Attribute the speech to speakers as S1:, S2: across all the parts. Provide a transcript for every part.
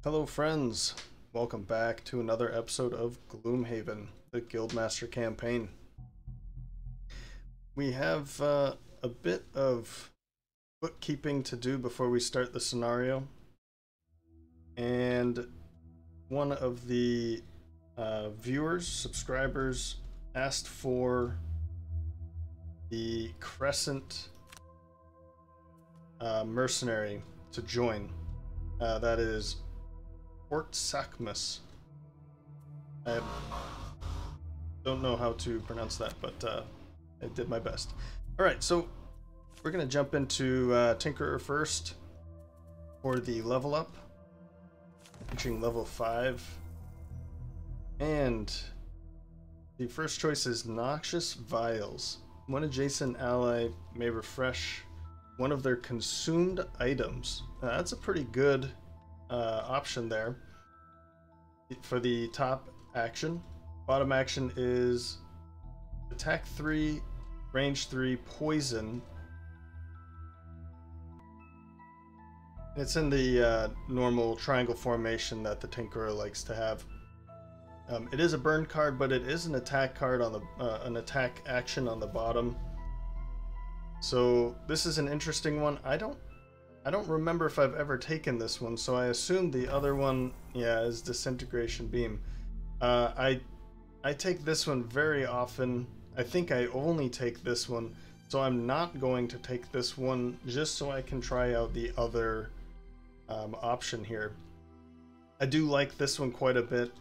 S1: Hello friends, welcome back to another episode of Gloomhaven, the Guildmaster Campaign. We have a bit of bookkeeping to do before we start the scenario, and one of the subscribers, asked for the Crescent mercenary to join. That is Port Sakmus. I don't know how to pronounce that, but I did my best. Alright, so we're going to jump into Tinkerer first for the level up, reaching level 5. And the first choice is Noxious Vials. One adjacent ally may refresh one of their consumed items. That's a pretty good option there. For the top action, bottom action is attack 3, range 3, poison. It's in the normal triangle formation that the Tinkerer likes to have. It is a burn card, but it is an attack card on the an attack action on the bottom. So this is an interesting one. I don't remember if I've ever taken this one, so I assume the other one, yeah, is Disintegration Beam. I take this one very often. I think I only take this one, so I'm not going to take this one just so I can try out the other option here. I do like this one quite a bit.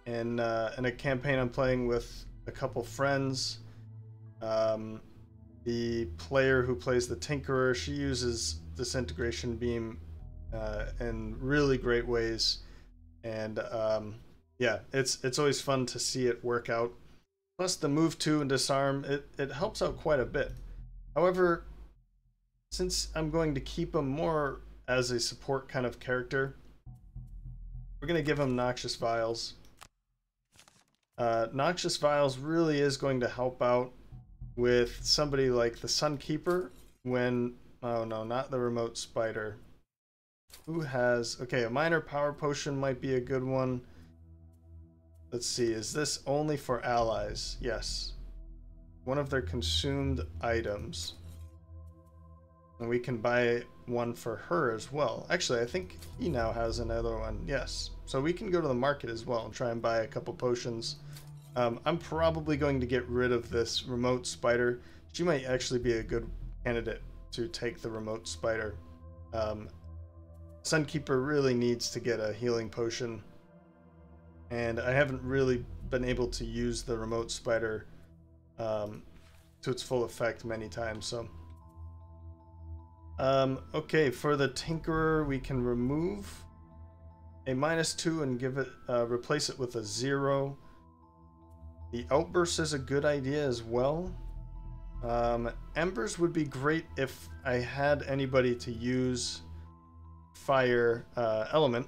S1: In a campaign I'm playing with a couple friends, the player who plays the Tinkerer, she uses Disintegration Beam in really great ways, and yeah, it's always fun to see it work out. Plus the move to and disarm, it helps out quite a bit. However, since I'm going to keep him more as a support kind of character, we're going to give him Noxious Vials. Noxious Vials really is going to help out with somebody like the Sunkeeper when... oh no, not the Remote Spider. Who has... okay, a Minor Power Potion might be a good one. Let's see, is this only for allies? Yes. One of their consumed items. And we can buy one for her as well. Actually, I think he now has another one. Yes. So we can go to the market as well and try and buy a couple potions. I'm probably going to get rid of this Remote Spider. She might actually be a good candidate to take the Remote Spider. Sunkeeper really needs to get a healing potion, and I haven't really been able to use the Remote Spider to its full effect many times. So okay, for the Tinkerer, we can remove a -2 and give it replace it with a 0. The Outburst is a good idea as well. Embers would be great if I had anybody to use fire element.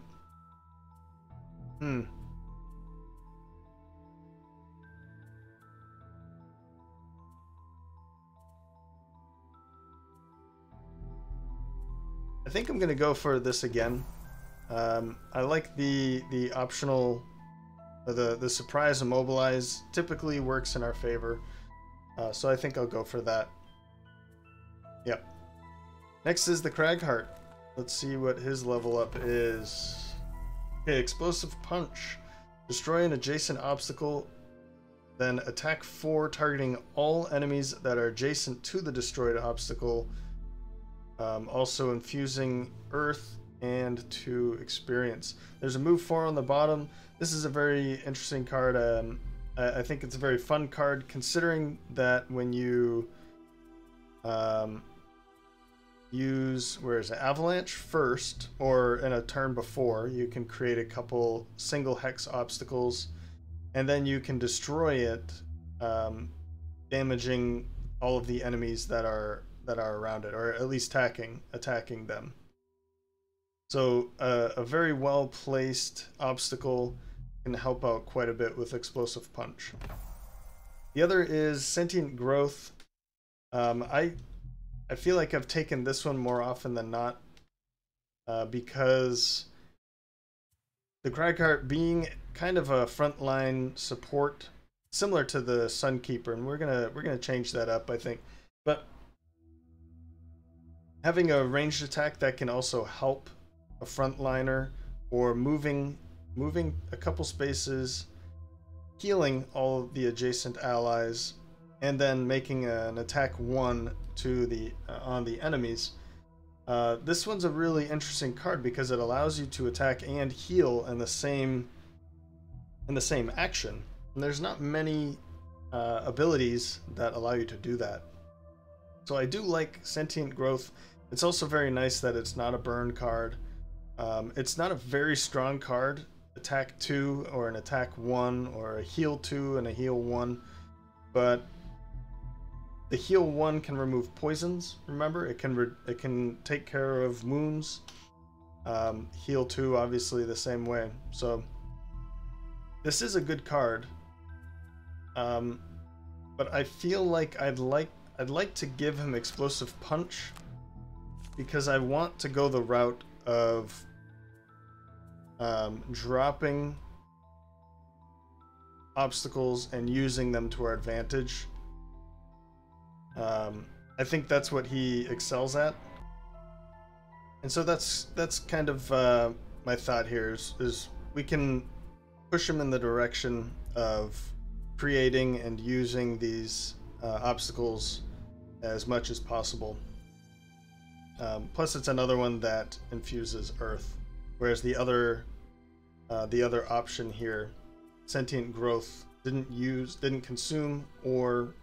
S1: I think I'm gonna go for this again. I like the optional, the surprise immobilize typically works in our favor, so I think I'll go for that. Yep. Next is the Crag Heart. Let's see what his level up is. Okay, Explosive Punch. Destroy an adjacent obstacle, then attack 4, targeting all enemies that are adjacent to the destroyed obstacle. Also infusing earth and 2 experience. There's a move 4 on the bottom. This is a very interesting card. I think it's a very fun card, considering that when you use, where is it, Avalanche first, or in a turn before, you can create a couple single hex obstacles, and then you can destroy it, damaging all of the enemies that are around it, or at least attacking them. So a very well placed obstacle can help out quite a bit with Explosive Punch. The other is Sentient Growth. I feel like I've taken this one more often than not. because the Crag Heart being kind of a frontline support, similar to the Sunkeeper, and we're gonna change that up, I think. But having a ranged attack that can also help a frontliner, or moving a couple spaces, healing all the adjacent allies, and then making an attack 1 to the on the enemies. This one's a really interesting card because it allows you to attack and heal in the same action. And there's not many abilities that allow you to do that. So I do like Sentient Growth. It's also very nice that it's not a burn card. It's not a very strong card. Attack 2 or an attack 1 or a heal 2 and a heal 1. But the heal 1 can remove poisons, remember? It can take care of wounds. Heal 2 obviously the same way. So this is a good card. But I feel like I'd like to give him Explosive Punch because I want to go the route of dropping obstacles and using them to our advantage. I think that's what he excels at, and so that's kind of my thought here is we can push him in the direction of creating and using these obstacles as much as possible. Plus, it's another one that infuses earth, whereas the other option here, Sentient Growth, didn't consume or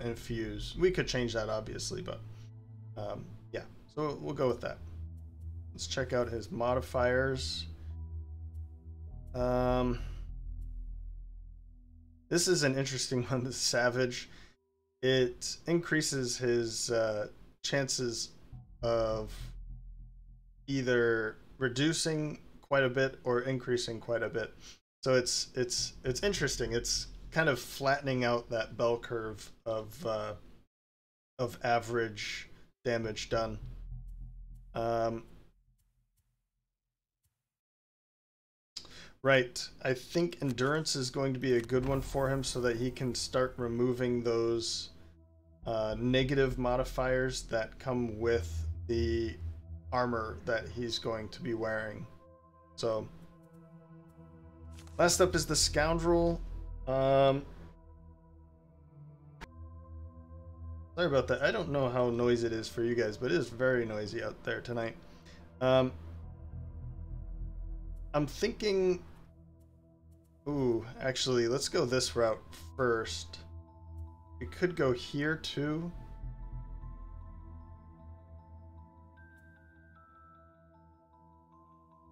S1: infuse. We could change that obviously, but yeah, so we'll go with that. Let's check out his modifiers. This is an interesting one, the Savage. It increases his chances of either reducing quite a bit or increasing quite a bit. So it's interesting. It's kind of flattening out that bell curve of average damage done. Right, I think endurance is going to be a good one for him so that he can start removing those negative modifiers that come with the armor that he's going to be wearing. So last up is the Scoundrel. Sorry about that. I don't know how noisy it is for you guys, but it is very noisy out there tonight. I'm thinking, ooh, actually, let's go this route first. We could go here too.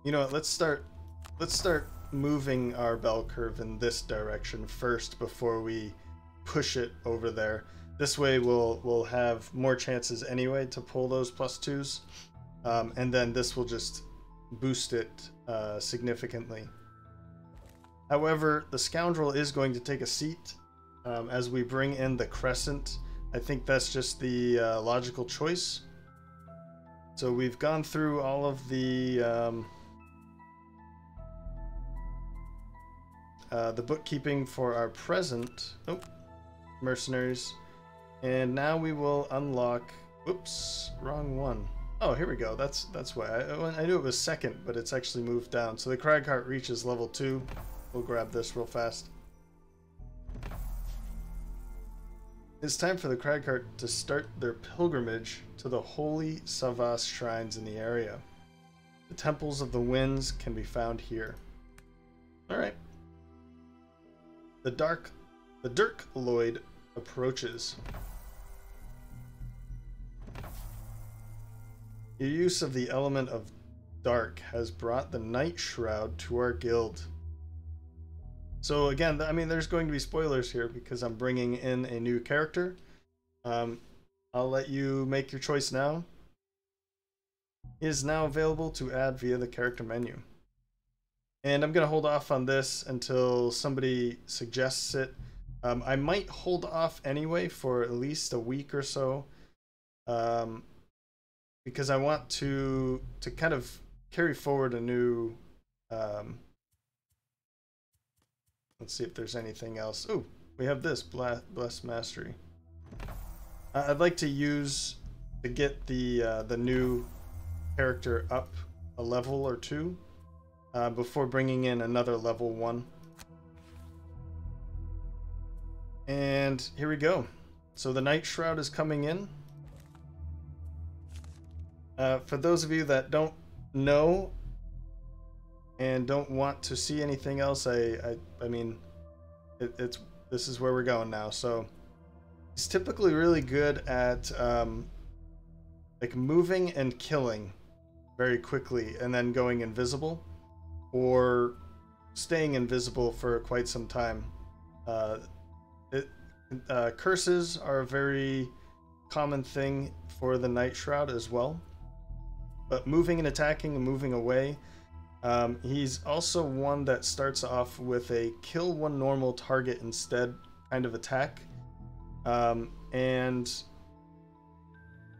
S1: You know what, let's start moving our bell curve in this direction first before we push it over there. This way we'll have more chances anyway to pull those +2s, and then this will just boost it significantly. However, the Scoundrel is going to take a seat as we bring in the Crescent. I think that's just the logical choice. So we've gone through all of the bookkeeping for our present mercenaries, and now we will unlock, oops, wrong one. Oh, here we go. That's why I knew it was second, but it's actually moved down. So the Crag Heart reaches level 2. We'll grab this real fast. It's time for the Crag Heart to start their pilgrimage to the holy Savas shrines in the area. The temples of the winds can be found here. Alright. The Dirk Lloyd approaches. Your use of the element of dark has brought the Night Shroud to our guild. So again, I mean, there's going to be spoilers here because I'm bringing in a new character. I'll let you make your choice now. It is now available to add via the character menu. And I'm going to hold off on this until somebody suggests it. I might hold off anyway for at least a week or so. because I want to kind of carry forward a new. Let's see if there's anything else. Oh, we have this Blessed Mastery. I'd like to use to get the new character up a level or two before bringing in another level 1. And here we go. So the Night Shroud is coming in. For those of you that don't know and don't want to see anything else, I mean, this is where we're going now. So he's typically really good at like moving and killing very quickly and then going invisible, or staying invisible for quite some time. Curses are a very common thing for the Night Shroud as well, but moving and attacking and moving away. He's also one that starts off with a kill one normal target instead kind of attack, and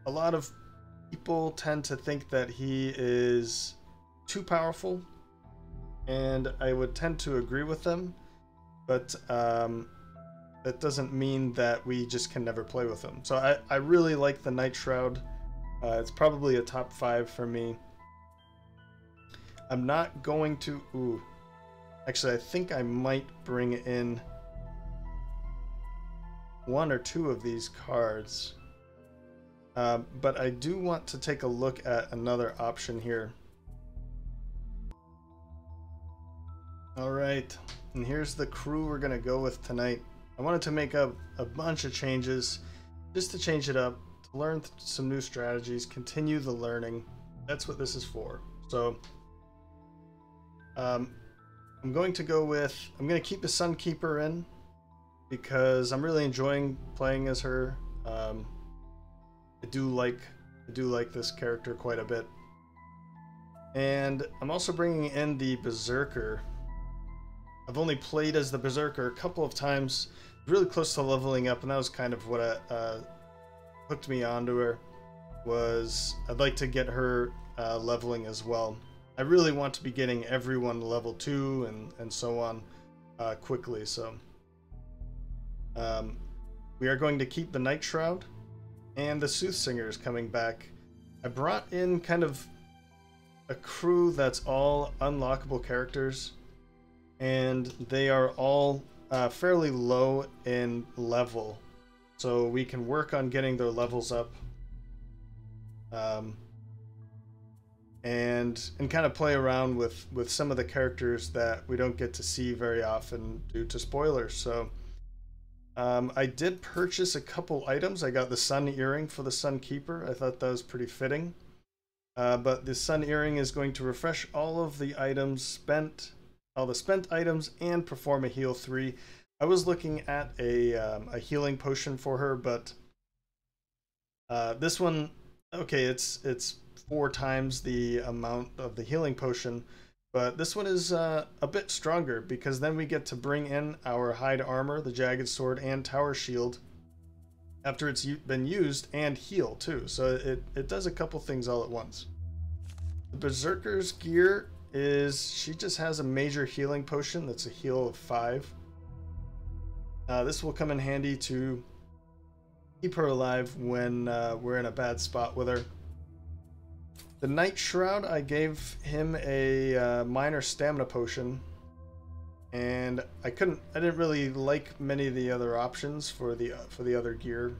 S1: a lot of people tend to think that he is too powerful, and I would tend to agree with them, but that doesn't mean that we just can never play with him. So I really like the Night Shroud. It's probably a top 5 for me. I'm not going to... Ooh. Actually, I think I might bring in 1 or 2 of these cards. But I do want to take a look at another option here. Alright, and here's the crew we're going to go with tonight. I wanted to make a bunch of changes, just to change it up, to learn some new strategies, continue the learning. That's what this is for. So, I'm going to go with... I'm going to keep the Sunkeeper in, because I'm really enjoying playing as her. I do like this character quite a bit. And I'm also bringing in the Berserker. I've only played as the Berserker a couple of times, really close to leveling up, and that was kind of what hooked me onto her. Was I'd like to get her leveling as well. I really want to be getting everyone level 2 and so on quickly. So we are going to keep the Night Shroud, and the Soothsinger is coming back. I brought in kind of a crew that's all unlockable characters, and they are all fairly low in level, so we can work on getting their levels up, and kind of play around with some of the characters that we don't get to see very often due to spoilers. So I did purchase a couple items. I got the Sun Earring for the Sunkeeper. I thought that was pretty fitting. But the Sun Earring is going to refresh all of the items spent, all the spent items, and perform a heal 3. I was looking at a healing potion for her, but this one, okay, it's 4 times the amount of the healing potion, but this one is a bit stronger, because then we get to bring in our hide armor, the jagged sword, and tower shield after it's been used, and heal too. So it does a couple things all at once. The Berserker's gear is, she just has a major healing potion that's a heal of 5. This will come in handy to keep her alive when we're in a bad spot with her. The Night Shroud, I gave him a minor stamina potion, and I didn't really like many of the other options for the other gear,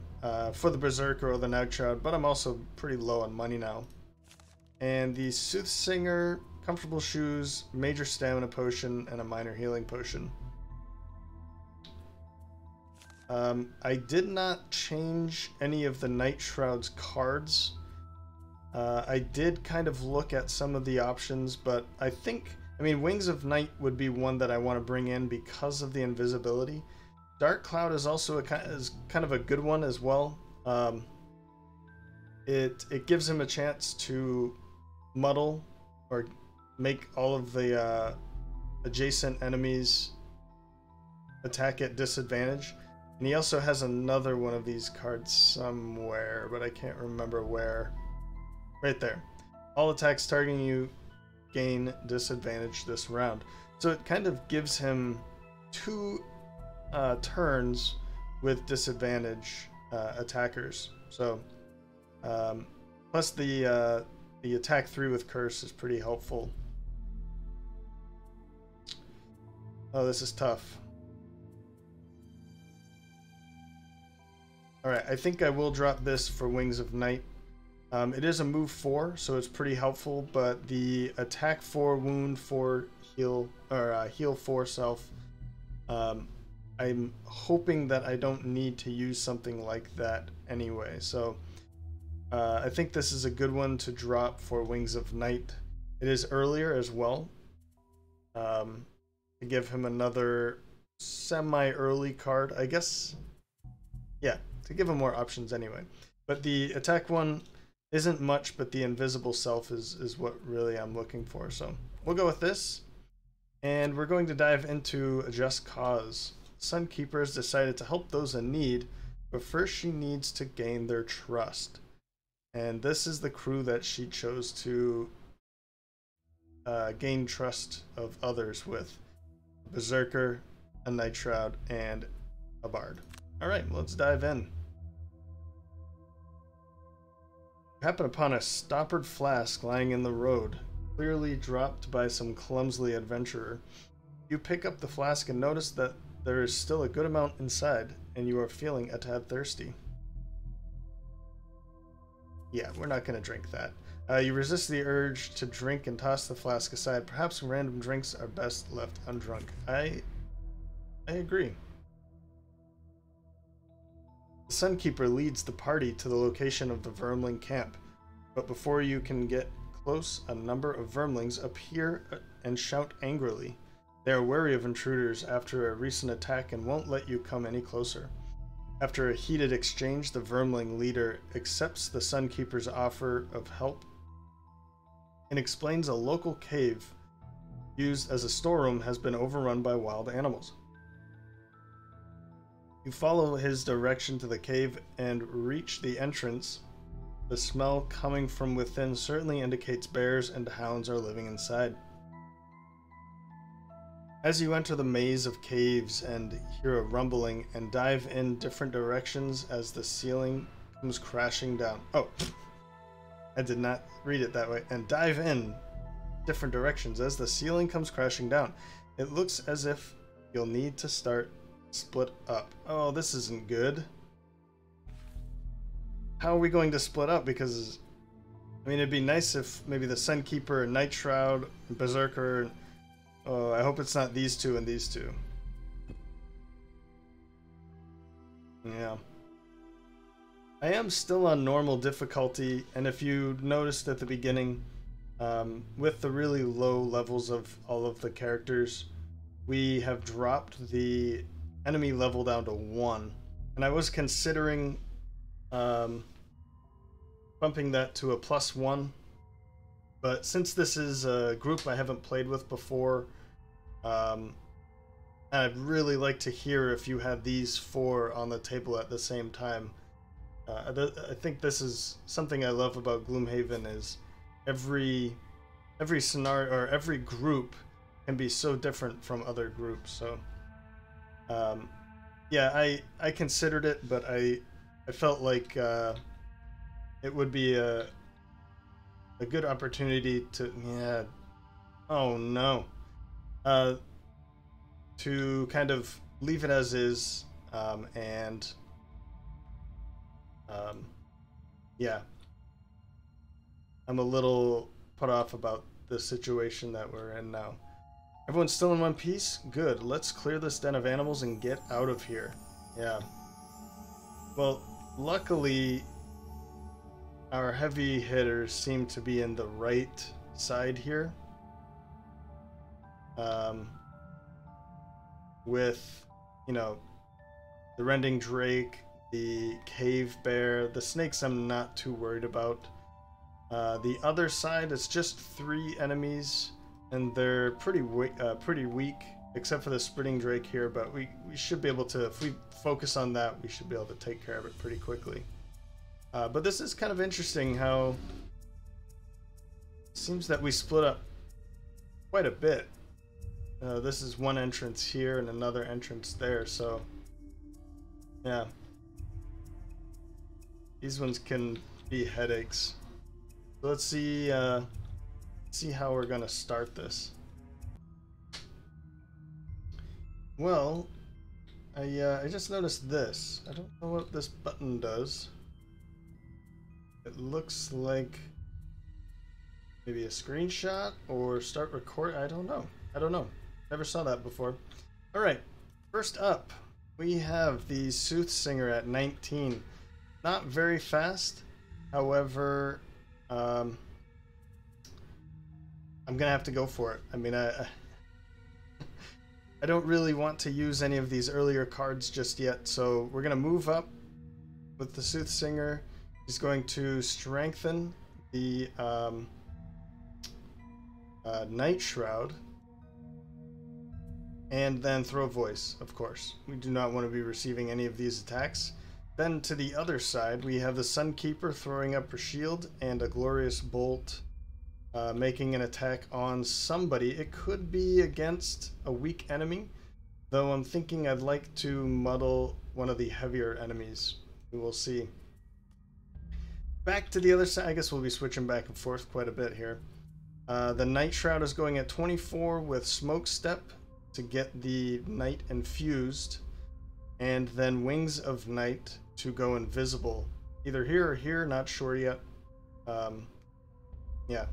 S1: for the Berserker or the Night Shroud, but I'm also pretty low on money now. And the Soothsinger, comfortable shoes, major stamina potion, and a minor healing potion. I did not change any of the Night Shroud's cards. I did kind of look at some of the options, but I mean, Wings of Night would be one that I want to bring in because of the invisibility. Dark Cloud is also kind of a good one as well. It gives him a chance to muddle or make all of the adjacent enemies attack at disadvantage. And he also has another one of these cards somewhere, but I can't remember where. Right there. All attacks targeting you gain disadvantage this round. So it kind of gives him 2 turns with disadvantage attackers. So plus the attack 3 with curse is pretty helpful. Oh, this is tough. Alright, I think I will drop this for Wings of Night. It is a move 4, so it's pretty helpful, but the attack 4, wound 4, heal, or heal 4 self, I'm hoping that I don't need to use something like that anyway. So I think this is a good one to drop for Wings of Night. It is earlier as well. To give him another semi-early card, I guess. Yeah, to give him more options anyway. But the attack one isn't much, but the invisible self is what really I'm looking for. So we'll go with this. And we're going to dive into a Just Cause. Sunkeeper has decided to help those in need, but first she needs to gain their trust. And this is the crew that she chose to gain trust of others with. Berserker, a Nightshroud, and a Bard. Alright, let's dive in. You happen upon a stoppered flask lying in the road, clearly dropped by some clumsy adventurer. You pick up the flask and notice that there is still a good amount inside, and you are feeling a tad thirsty. Yeah, we're not going to drink that. You resist the urge to drink and toss the flask aside. Perhaps random drinks are best left undrunk. I agree. The Sunkeeper leads the party to the location of the Vermling camp, but before you can get close, a number of vermlings appear and shout angrily. They are wary of intruders after a recent attack and won't let you come any closer. After a heated exchange, the Vermling leader accepts the Sunkeeper's offer of help and explains a local cave used as a storeroom has been overrun by wild animals. You follow his direction to the cave and reach the entrance. The smell coming from within certainly indicates bears and hounds are living inside. As you enter the maze of caves and hear a rumbling and dive in different directions as the ceiling comes crashing down. Oh, I did not read it that way. And dive in different directions as the ceiling comes crashing down. It looks as if you'll need to split up. Oh, this isn't good. How are we going to split up? Because, I mean, it'd be nice if maybe the Sunkeeper and Nightshroud and Berserker. Oh, I hope it's not these two and these two. Yeah. I am still on normal difficulty, and if you noticed at the beginning, with the really low levels of all of the characters, we have dropped the enemy level down to 1. And I was considering bumping that to a +1. But since this is a group I haven't played with before, I'd really like to hear if you had these 4 on the table at the same time. I think this is something I love about Gloomhaven is every scenario or every group can be so different from other groups. So yeah, I considered it, but I felt like it would be a good opportunity to, yeah, oh no, to kind of leave it as is, and yeah, I'm a little put off about the situation that we're in now. Everyone's still in one piece? Good, let's clear this den of animals and get out of here. Yeah. Well, luckily, our heavy hitters seem to be in the right side here. With, you know, the Rending Drake, the Cave Bear, the snakes I'm not too worried about. The other side, it's just 3 enemies, and they're pretty weak, except for the Sprinting Drake here, but we should be able to, if we focus on that, we should be able to take care of it pretty quickly. But this is kind of interesting how Seems that we split up quite a bit. This is one entrance here and another entrance there, so yeah. These ones can be headaches. So let's see how we're gonna start this. Well, I just noticed this. I don't know what this button does. It looks like maybe a screenshot or start record. I don't know. Never saw that before. Alright, first up, we have the Soothsinger at 19. Not very fast, however, I'm gonna have to go for it. I mean, I don't really want to use any of these earlier cards just yet, so we're gonna move up with the Soothsinger. He's going to strengthen the Night Shroud, and then throw voice, of course. We do not want to be receiving any of these attacks. Then to the other side, we have the Sunkeeper throwing up her shield and a glorious bolt, making an attack on somebody. It could be against a weak enemy, though I'm thinking I'd like to muddle one of the heavier enemies. We will see. Back to the other side. I guess we'll be switching back and forth quite a bit here. The Night Shroud is going at 24 with Smoke Step to get the Night infused, and then Wings of Night to go invisible. Either here or here, not sure yet. Yeah.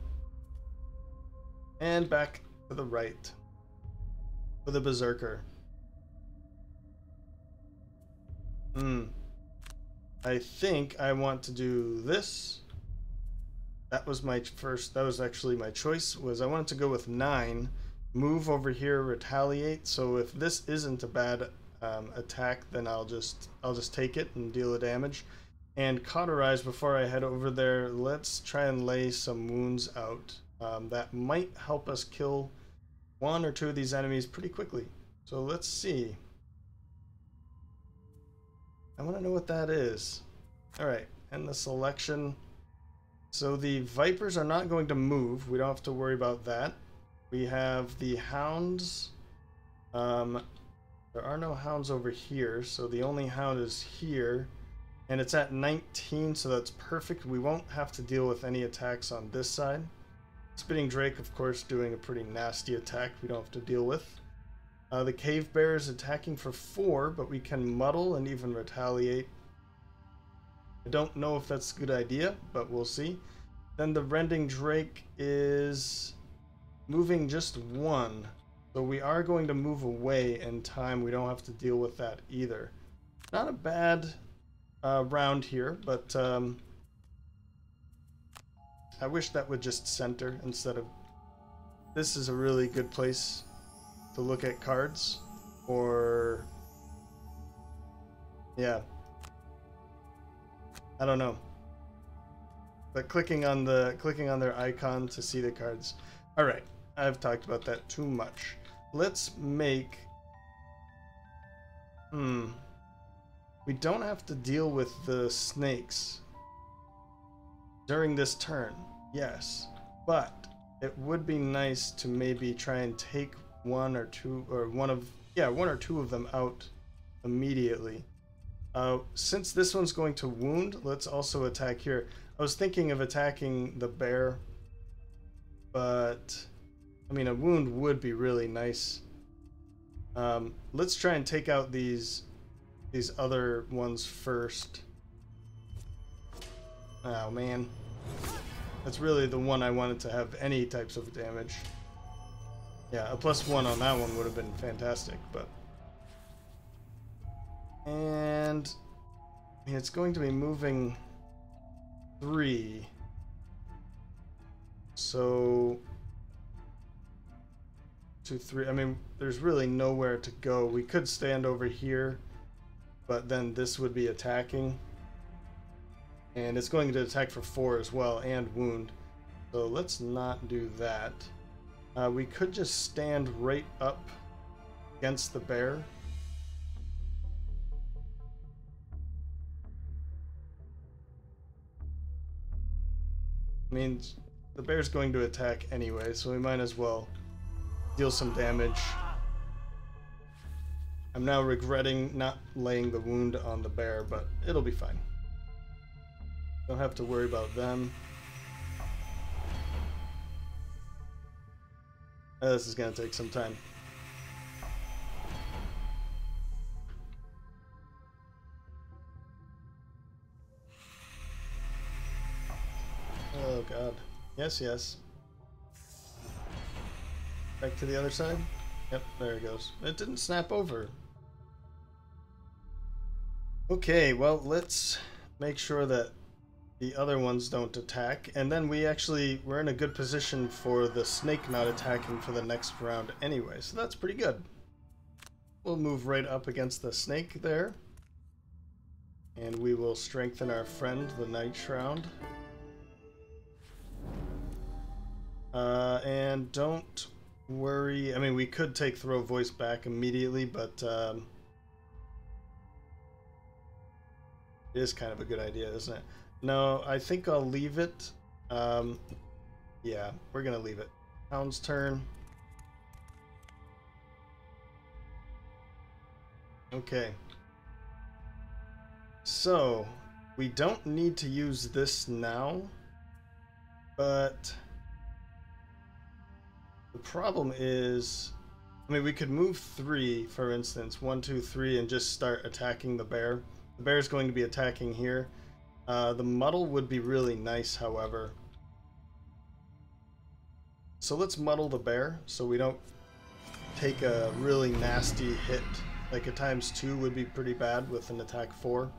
S1: And back to the right for the Berserker. I think I want to do this. That was actually my choice, was I wanted to go with 9, move over here, retaliate. So if this isn't a bad attack, then I'll just take it and deal the damage. And cauterize before I head over there. Let's try and lay some wounds out. That might help us kill 1 or 2 of these enemies pretty quickly. So let's see. I want to know what that is. Alright, and the selection. So the Vipers are not going to move. We don't have to worry about that. We have the Hounds. There are no Hounds over here, so the only Hound is here. And it's at 19, so that's perfect. We won't have to deal with any attacks on this side. Spitting Drake, of course, doing a pretty nasty attack we don't have to deal with. The Cave Bear is attacking for 4, but we can muddle and even retaliate. I don't know if that's a good idea, but we'll see. Then the Rending Drake is moving just 1. So we are going to move away in time. We don't have to deal with that either. Not a bad round here, but I wish that would just center instead of... This is a really good place to look at cards, or... Yeah. I don't know. But clicking on their icon to see the cards. Alright, I've talked about that too much. Let's make... We don't have to deal with the snakes during this turn, yes. But it would be nice to maybe try and take 1 or 2, or one or two of them out immediately. Since this one's going to wound, let's also attack here. I was thinking of attacking the bear, but I mean, a wound would be really nice. Let's try and take out these other ones first. Oh man, that's really the one I wanted to have any types of damage. Yeah, a +1 on that one would have been fantastic, but... And it's going to be moving 3. So 2, 3. I mean, there's really nowhere to go. We could stand over here, but then this would be attacking. And it's going to attack for 4 as well, and wound. So let's not do that. We could just stand right up against the bear. I mean, the bear's going to attack anyway, so we might as well deal some damage. I'm now regretting not laying the wound on the bear, but it'll be fine. Don't have to worry about them. This is going to take some time. Oh god. Yes, yes. Back to the other side? Yep, there it goes. It didn't snap over. Okay, well, let's make sure that the other ones don't attack, and then we're in a good position for the snake not attacking for the next round anyway, so that's pretty good. We'll move right up against the snake there, and we will strengthen our friend, the Night Shroud. And don't worry, I mean, we could take Throw Voice back immediately, but it is kind of a good idea, isn't it? No, I think I'll leave it. Yeah, we're gonna leave it. Hound's turn. Okay. So, we don't need to use this now, but the problem is, I mean, we could move 3, for instance, 1, 2, 3, and just start attacking the bear. The bear is going to be attacking here. The muddle would be really nice, however. So let's muddle the bear so we don't take a really nasty hit. Like a ×2 would be pretty bad with an attack 4.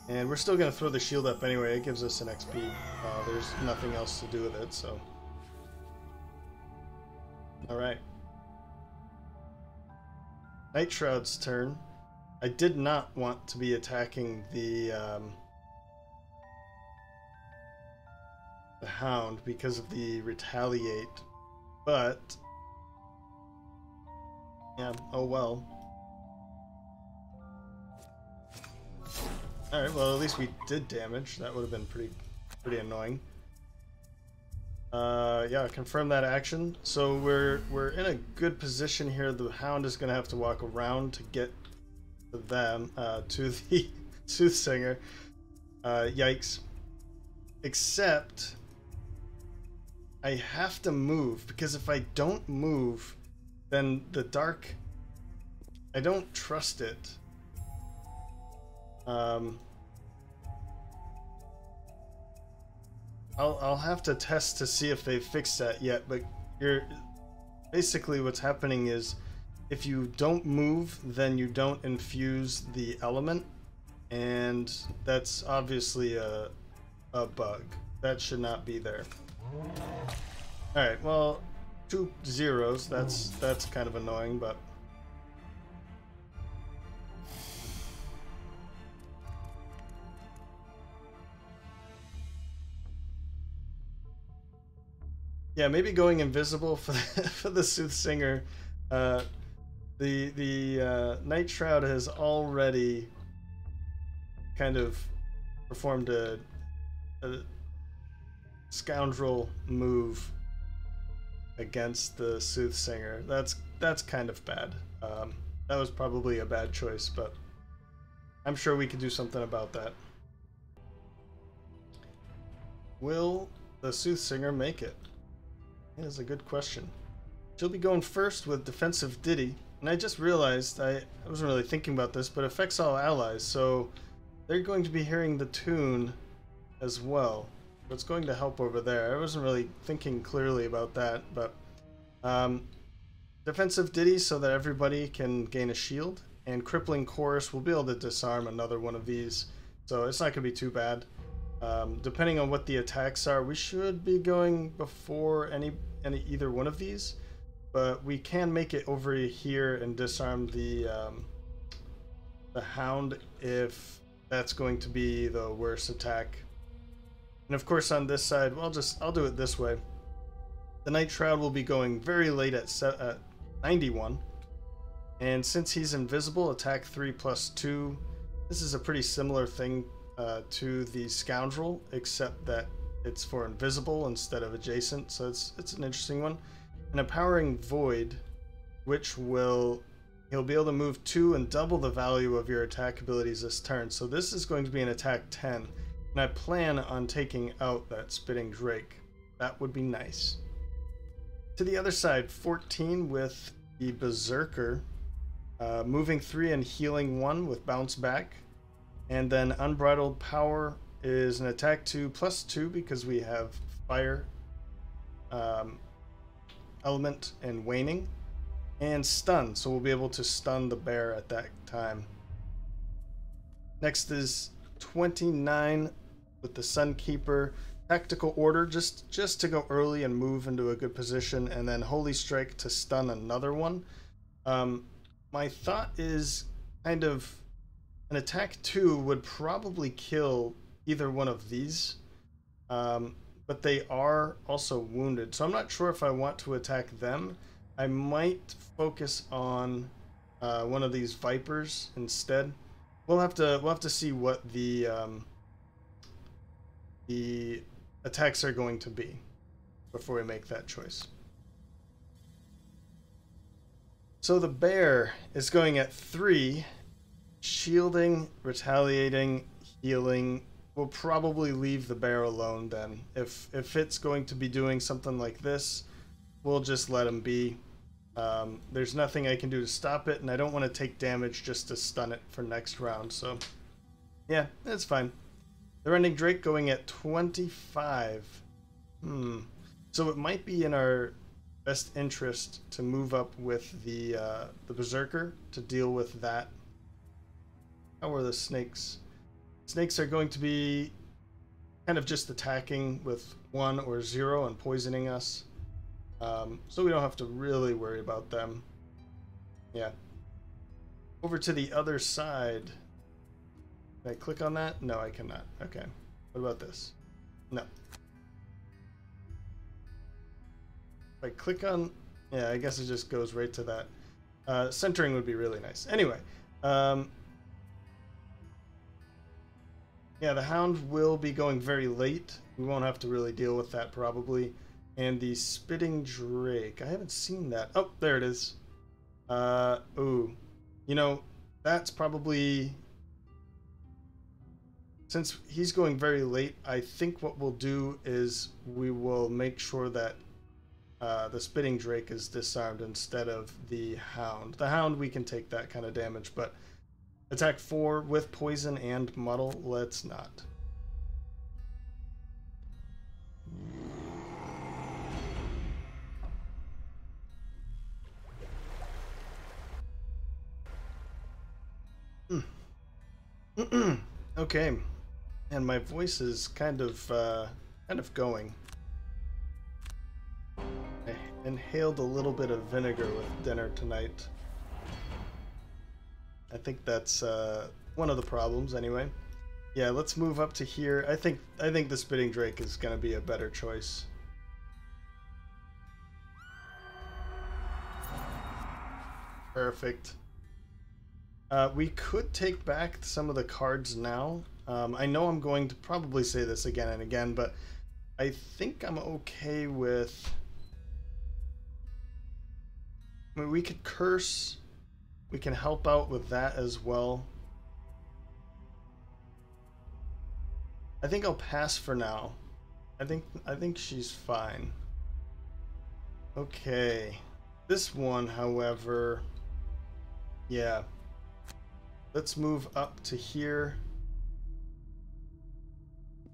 S1: And we're still going to throw the shield up anyway. It gives us an XP. There's nothing else to do with it, so. Alright. Nightshroud's turn. I did not want to be attacking the Hound because of the retaliate, but yeah, oh well. Alright, well at least we did damage. That would have been pretty annoying. Yeah, confirm that action. So we're in a good position here. The Hound is gonna have to walk around to get to them, to the Soothsinger. Yikes. Except I have to move, because if I don't move, then the dark, I don't trust it. I'll have to test to see if they fixed that yet, but basically what's happening is if you don't move, then you don't infuse the element, and that's obviously a bug. That should not be there. Alright, well, 2 zeros, that's kind of annoying, but yeah, maybe going invisible for the Soothsinger. The Night Shroud has already kind of performed a scoundrel move against the Soothsinger. That's kind of bad. That was probably a bad choice, but I'm sure we could do something about that. Will the Soothsinger make it? That's a good question. She'll be going first with Defensive Ditty, and I just realized, I wasn't really thinking about this, but it affects all allies, so they're going to be hearing the tune as well. It's going to help over there. I wasn't really thinking clearly about that, but Defensive Ditty so that everybody can gain a shield, and Crippling Chorus will be able to disarm another one of these, so it's not going to be too bad. Depending on what the attacks are, we should be going before either one of these, but we can make it over here and disarm the Hound if that's going to be the worst attack. And of course on this side, well, I'll do it this way. The Night Shroud will be going very late at 91, and since he's invisible, attack 3 + 2. This is a pretty similar thing to the Scoundrel, except that it's for invisible instead of adjacent, so it's an interesting one. An empowering void, which he'll be able to move 2 and double the value of your attack abilities this turn. So this is going to be an attack 10, and I plan on taking out that spitting drake. That would be nice. To the other side, 14 with the Berserker, moving 3 and healing 1 with bounce back. And then Unbridled Power is an attack 2 plus 2 because we have fire element and waning. And stun, so we'll be able to stun the bear at that time. Next is 29 with the Sunkeeper. Tactical Order, just to go early and move into a good position, and then Holy Strike to stun another one. My thought is kind of an attack 2 would probably kill either one of these, but they are also wounded, so I'm not sure if I want to attack them. I might focus on one of these Vipers instead. We'll have to see what the attacks are going to be before we make that choice. So the bear is going at 3, shielding, retaliating, healing. We'll probably leave the bear alone then. If it's going to be doing something like this, we'll just let him be. There's nothing I can do to stop it, and I don't want to take damage just to stun it for next round, so yeah, that's fine. The Rending Drake going at 25. So it might be in our best interest to move up with the Berserker to deal with that. How are the snakes? Snakes are going to be kind of just attacking with 1 or 0 and poisoning us. So we don't have to really worry about them. Yeah. Over to the other side. Can I click on that? No, I cannot. Okay. What about this? No. If I click on... Yeah, I guess it just goes right to that. Centering would be really nice. Anyway. Yeah, the Hound will be going very late. We won't have to really deal with that probably. And the Spitting Drake. I haven't seen that. Oh, there it is. Ooh. You know, that's probably... Since he's going very late, I think what we'll do is we will make sure that the Spitting Drake is disarmed instead of the Hound. The Hound, we can take that kind of damage, but attack 4 with poison and muddle, let's not. Okay, and my voice is kind of going. I inhaled a little bit of vinegar with dinner tonight. I think that's one of the problems anyway. Yeah, let's move up to here. I think the Spitting Drake is going to be a better choice. Perfect. We could take back some of the cards now. I know I'm going to probably say this again and again, but I think I'm okay with... I mean, we could curse. We can help out with that as well. I think I'll pass for now. I think she's fine. Okay. This one, however... Yeah. Let's move up to here.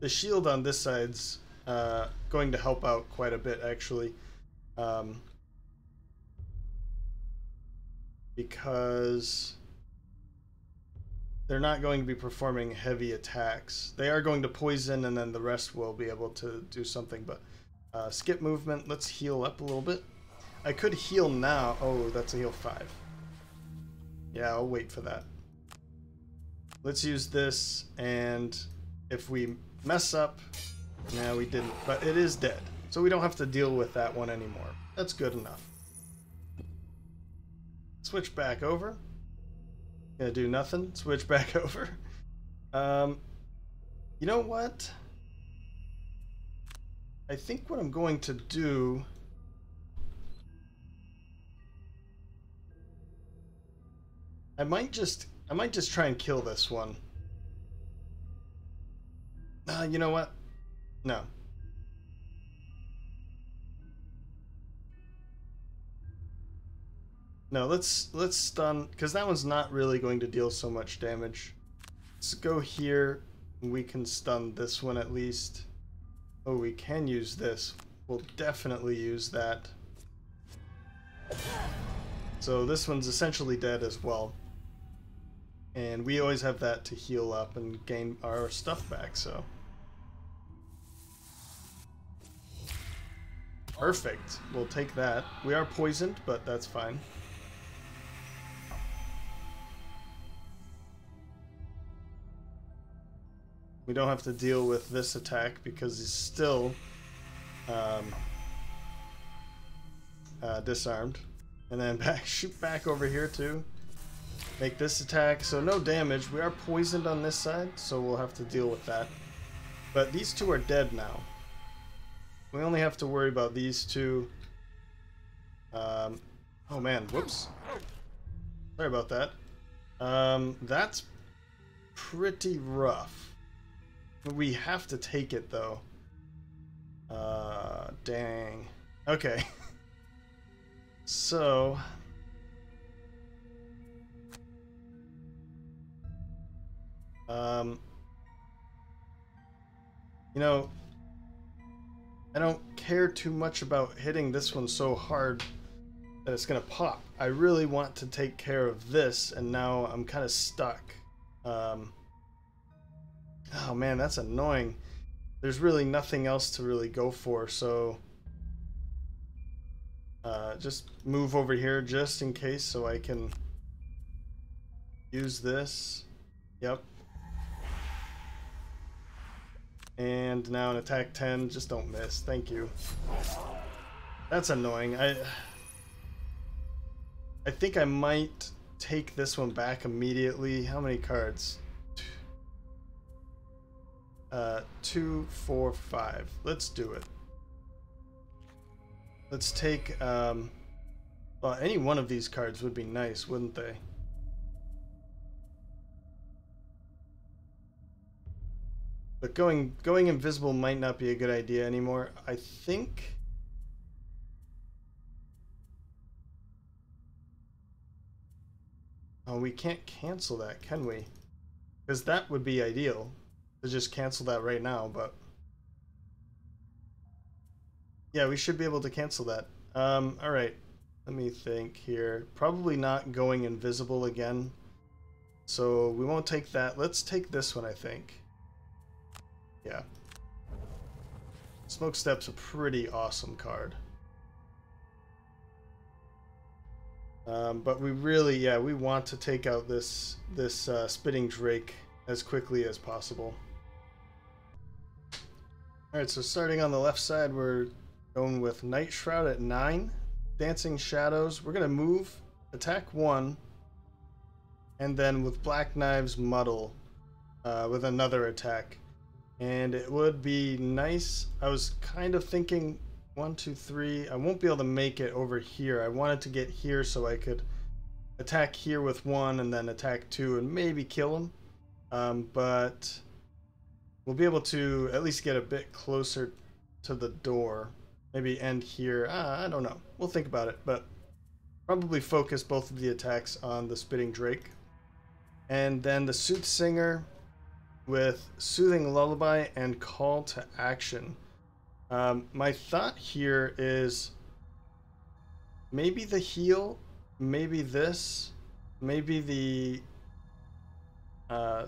S1: The shield on this side's going to help out quite a bit, actually. Because they're not going to be performing heavy attacks. They are going to poison, and then the rest will be able to do something. But skip movement. Let's heal up a little bit. I could heal now. Oh, that's a heal 5. Yeah, I'll wait for that. Let's use this, and if we mess up... No, we didn't, but it is dead. So we don't have to deal with that one anymore. That's good enough. Switch back over. Gonna do nothing. Switch back over. You know what? I think what I'm going to do... I might just try and kill this one. You know what? No. No, let's stun, because that one's not really going to deal so much damage. Let's go here. We can stun this one at least. Oh, we can use this. We'll definitely use that. So this one's essentially dead as well. And we always have that to heal up and gain our stuff back, so. Perfect. We'll take that. We are poisoned, but that's fine. We don't have to deal with this attack because he's still disarmed. And then shoot back over here too. Make this attack. So no damage. We are poisoned on this side, so we'll have to deal with that. But these two are dead now. We only have to worry about these two. Oh man, whoops. Sorry about that. That's pretty rough. We have to take it though. Dang. Okay. So you know, I don't care too much about hitting this one so hard that it's gonna pop. I really want to take care of this, and now I'm kind of stuck. Oh man, that's annoying. There's really nothing else to really go for, so just move over here just in case so I can use this. Yep. And now an attack 10, just don't miss. Thank you. That's annoying. I think I might take this one back immediately. How many cards? 2, 4, 5. Let's do it. Let's take, well, any one of these cards would be nice, wouldn't they? But going invisible might not be a good idea anymore. I think... Oh, we can't cancel that, can we? Because that would be ideal. To just cancel that right now, but yeah, we should be able to cancel that. Alright, let me think here. Probably not going invisible again, so we won't take that. Let's take this one, I think. Yeah. Smoke Step's a pretty awesome card. But we really, yeah, we want to take out this Spitting Drake as quickly as possible. Alright, so starting on the left side, we're going with Night Shroud at 9. Dancing Shadows. We're going to move, attack 1, and then with Black Knives, Muddle with another attack. And it would be nice. I was kind of thinking 1, 2, 3. I won't be able to make it over here. I wanted to get here so I could attack here with 1 and then attack 2 and maybe kill him. But we'll be able to at least get a bit closer to the door. Maybe end here. I don't know. We'll think about it, but probably focus both of the attacks on the Spitting Drake. And then the Soothsinger with Soothing Lullaby and Call to Action. My thought here is maybe the heal, maybe this, maybe the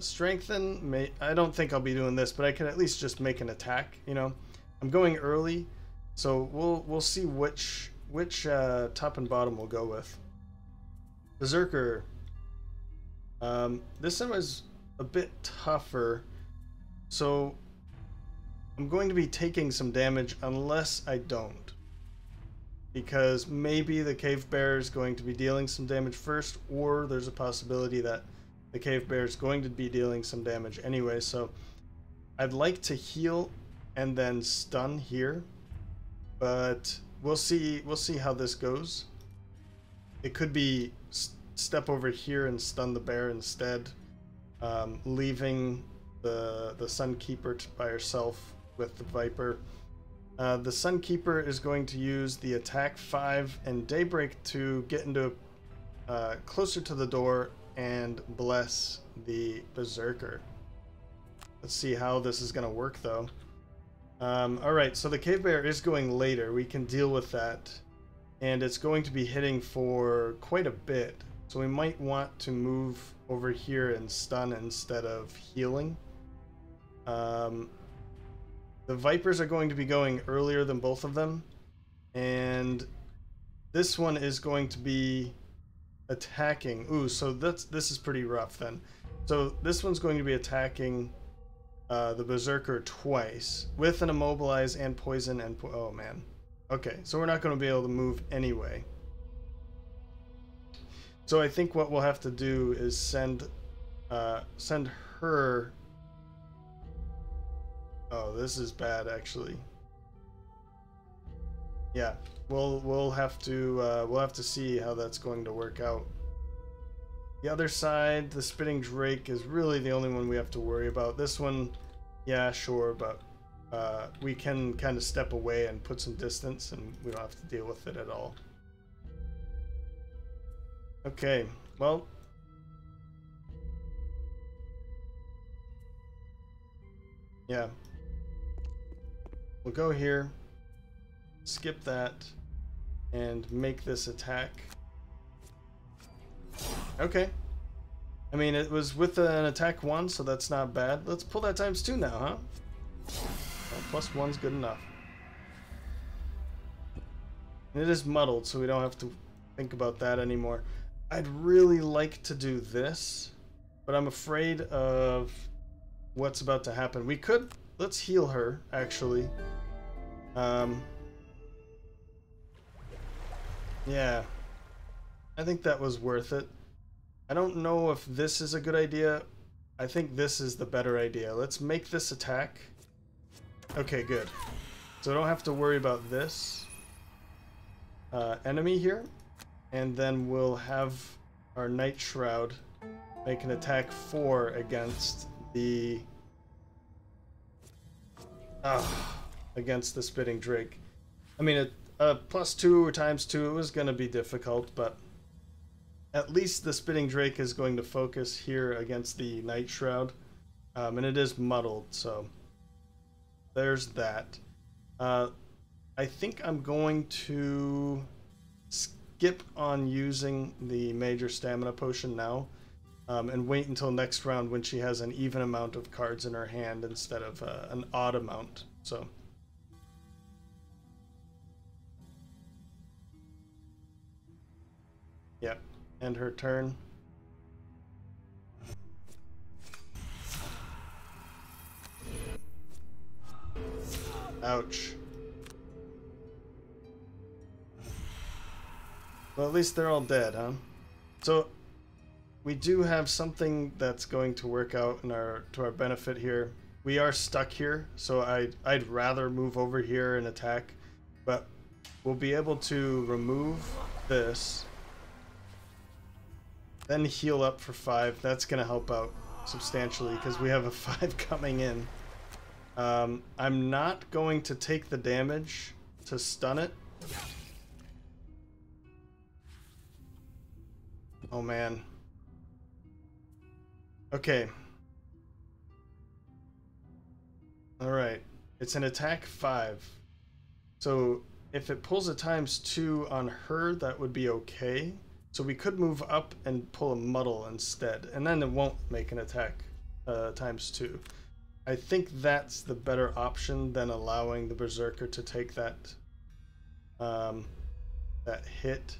S1: strengthen. I don't think I'll be doing this, but I can at least just make an attack. You know, I'm going early, so we'll see which top and bottom we'll go with. Berserker. This one is a bit tougher, so I'm going to be taking some damage unless I don't, because maybe the Cave Bear is going to be dealing some damage first, or there's a possibility that the Cave Bear is going to be dealing some damage anyway, so I'd like to heal and then stun here. But we'll see how this goes. It could be step over here and stun the bear instead, leaving the Sunkeeper by herself with the Viper. The Sunkeeper is going to use the attack 5 and Daybreak to get into closer to the door and bless the Berserker. Let's see how this is going to work though. Alright, so the Cave Bear is going later. We can deal with that. And it's going to be hitting for quite a bit. So we might want to move over here and stun instead of healing. The Vipers are going to be going earlier than both of them. And this one is going to be attacking. Ooh, so this is pretty rough then. So this one's going to be attacking the Berserker twice with an immobilize and poison and oh man. Okay, so we're not going to be able to move anyway. So I think what we'll have to do is send her. Oh, this is bad actually. Yeah, we'll have to see how that's going to work out. The other side, the Spitting Drake is really the only one we have to worry about. This one, yeah, sure, but we can kind of step away and put some distance and we don't have to deal with it at all. Okay, well. Yeah. We'll go here, skip that, and make this attack. Okay. I mean, it was with an attack 1, so that's not bad. Let's pull that times 2 now, huh? Well, +1's good enough. And it is muddled, so we don't have to think about that anymore. I'd really like to do this, but I'm afraid of what's about to happen. We could... Let's heal her, actually. Yeah. I think that was worth it. I don't know if this is a good idea. I think this is the better idea. Let's make this attack. Okay, good. So I don't have to worry about this enemy here. And then we'll have our Night Shroud make an attack 4 against the... against the Spitting Drake. I mean, +2 or ×2, it was going to be difficult, but at least the Spitting Drake is going to focus here against the Night Shroud. And it is muddled, so there's that. I think I'm going to skip on using the Major Stamina Potion now, and wait until next round when she has an even amount of cards in her hand instead of an odd amount. So yeah, end her turn. Ouch. Well, at least they're all dead, huh? So we do have something that's going to work out in to our benefit here. We are stuck here, so I'd rather move over here and attack, but we'll be able to remove this, then heal up for 5. That's going to help out substantially because we have a 5 coming in. I'm not going to take the damage to stun it. Oh man. Okay. Alright. It's an attack 5. So if it pulls a ×2 on her, that would be okay. So we could move up and pull a muddle instead. And then it won't make an attack ×2. I think that's the better option than allowing the Berserker to take that that hit.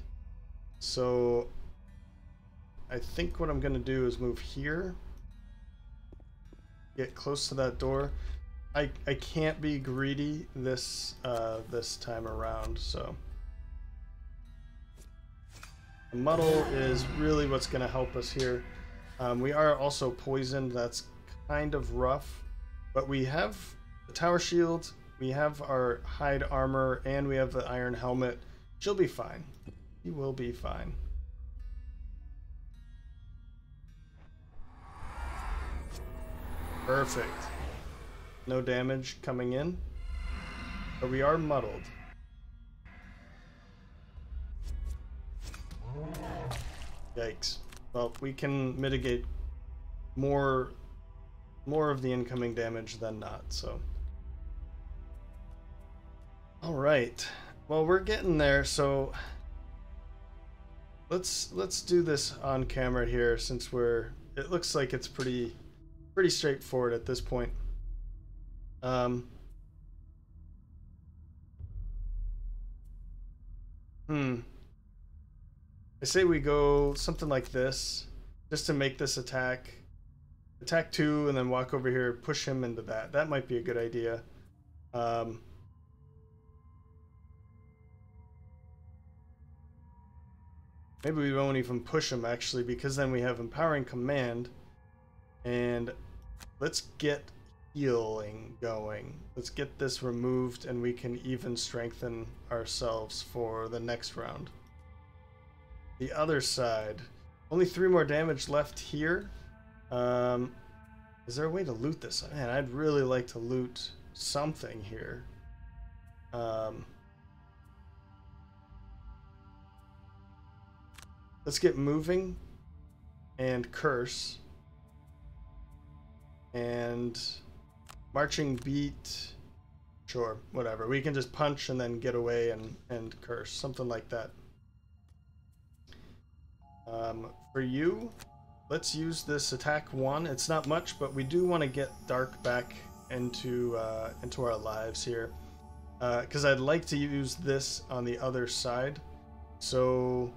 S1: So I think what I'm going to do is move here, get close to that door. I can't be greedy this time around, so the muddle is really what's going to help us here. We are also poisoned. That's kind of rough, but we have the tower shield, we have our hide armor, and we have the iron helmet. She'll be fine. He will be fine. Perfect. No damage coming in, but we are muddled. Yikes. Well, we can mitigate more of the incoming damage than not, so. All right. Well, we're getting there, so let's do this on camera here, since it looks like it's pretty straightforward at this point. I say we go something like this, just to make this attack 2, and then walk over here, push him into that. That might be a good idea. Maybe we won't even push him, actually, because then we have empowering command, and let's get healing going. Let's get this removed, and we can even strengthen ourselves for the next round. The other side, only 3 more damage left here. Is there a way to loot this? Man, I'd really like to loot something here. Let's get moving and curse and marching beat. Sure, whatever. We can just punch and then get away and curse, something like that. For you, let's use this attack 1. It's not much, but we do want to get Dark back into our lives here, because I'd like to use this on the other side. So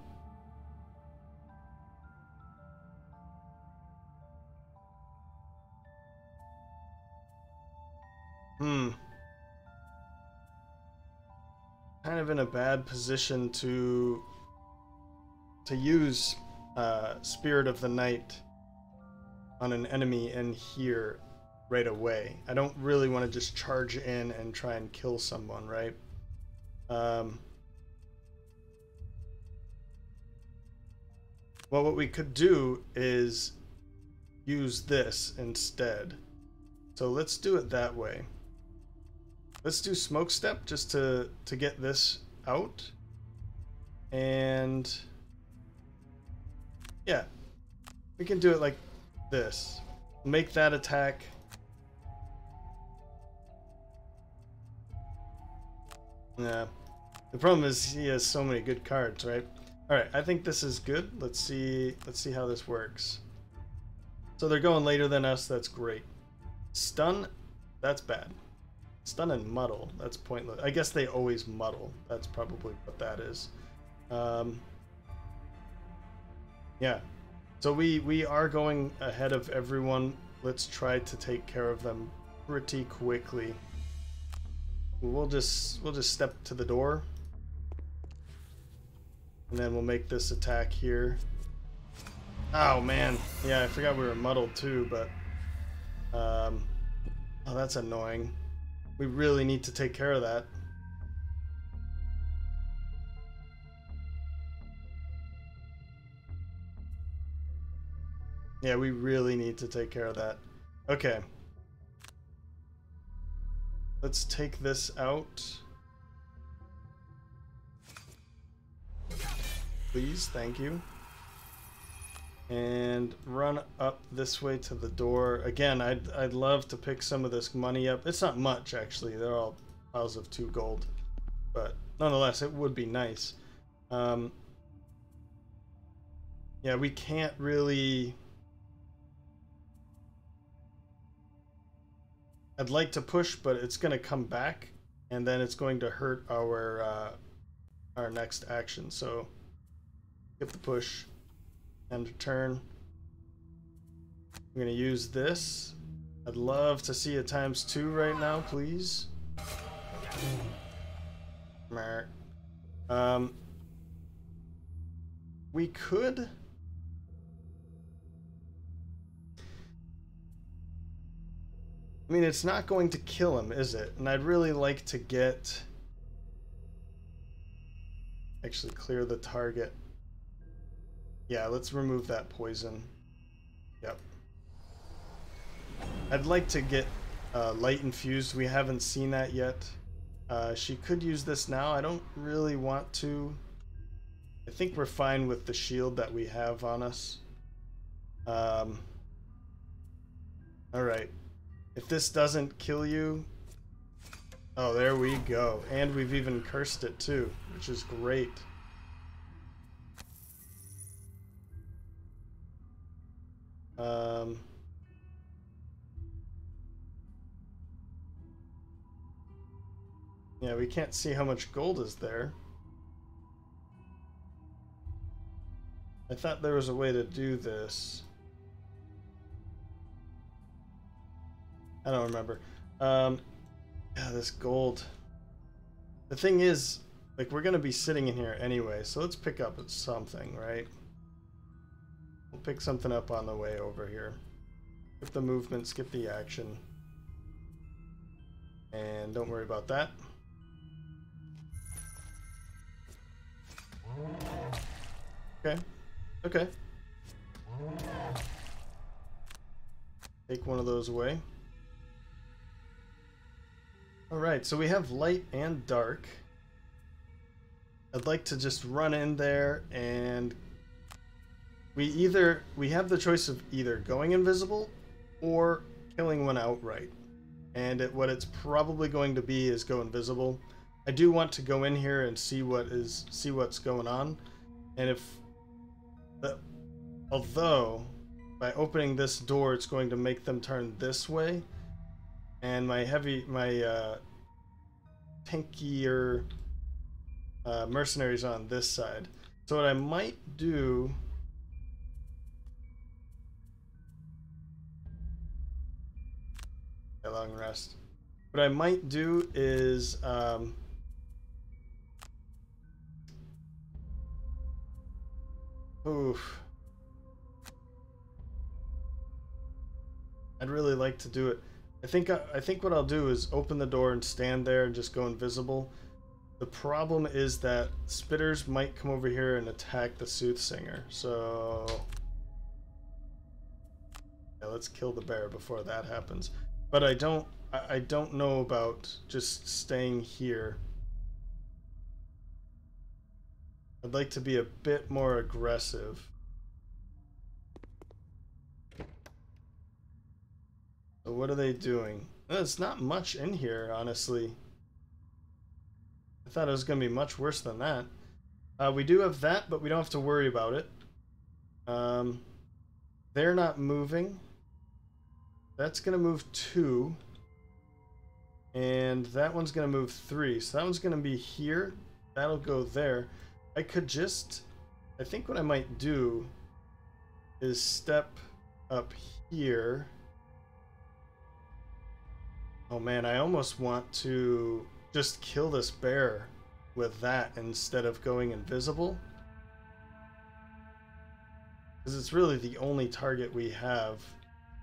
S1: kind of in a bad position to use Spirit of the Night on an enemy in here right away. I don't really want to just charge in and try and kill someone, right? Well, what we could do is use this instead. So let's do it that way. Let's do Smoke Step just to get this out. And yeah, we can do it like this. Make that attack. Yeah. The problem is he has so many good cards, right? Alright, I think this is good. Let's see how this works. So they're going later than us, that's great. Stun, that's bad. Stun and muddle, that's pointless. I guess they always muddle. That's probably what that is. Yeah. So we are going ahead of everyone. Let's try to take care of them pretty quickly. We'll just step to the door. And then we'll make this attack here. Oh man. Yeah, I forgot we were muddled too, but oh, that's annoying. We really need to take care of that. Yeah, we really need to take care of that. Okay. Let's take this out. Please, thank you. And run up this way to the door. Again, I'd love to pick some of this money up. It's not much, actually. They're all piles of 2 gold. But nonetheless, it would be nice. Yeah, we can't really... I'd like to push, but it's going to come back, and then it's going to hurt our next action. So, skip the push, and turn. I'm going to use this. I'd love to see a ×2 right now, please. We could... I mean, it's not going to kill him, is it? And I'd really like to get... Actually, clear the target. Yeah, let's remove that poison. Yep. I'd like to get light infused. We haven't seen that yet. She could use this now. I don't really want to. I think we're fine with the shield that we have on us. Alright. If this doesn't kill you... Oh, there we go. And we've even cursed it too, which is great. Yeah, we can't see how much gold is there. I thought there was a way to do this. I don't remember. Yeah, this gold. The thing is, like, we're gonna be sitting in here anyway, so let's pick up something, right? We'll pick something up on the way over here. Skip the movement, skip the action. And don't worry about that. Okay. Okay. Take one of those away. Alright, so we have light and dark. I'd like to just run in there and we have the choice of either going invisible or killing one outright. And what it's probably going to be is go invisible. I do want to go in here and see what's going on. And although by opening this door it's going to make them turn this way, and my tankier mercenaries on this side. So what I might do... A long rest. What I might do is oof. I'd really like to do it. I think what I'll do is open the door and stand there and just go invisible. The problem is that spitters might come over here and attack the Soothsinger. So yeah, let's kill the bear before that happens. But I don't know about just staying here. I'd like to be a bit more aggressive. So what are they doing? It's not much in here, honestly. I thought it was going to be much worse than that. We do have that, but we don't have to worry about it. They're not moving. That's going to move 2. And that one's going to move 3. So that one's going to be here. That'll go there. I could just... I think what I might do is step up here. Oh man, I almost want to just kill this bear with that instead of going invisible. Because it's really the only target we have.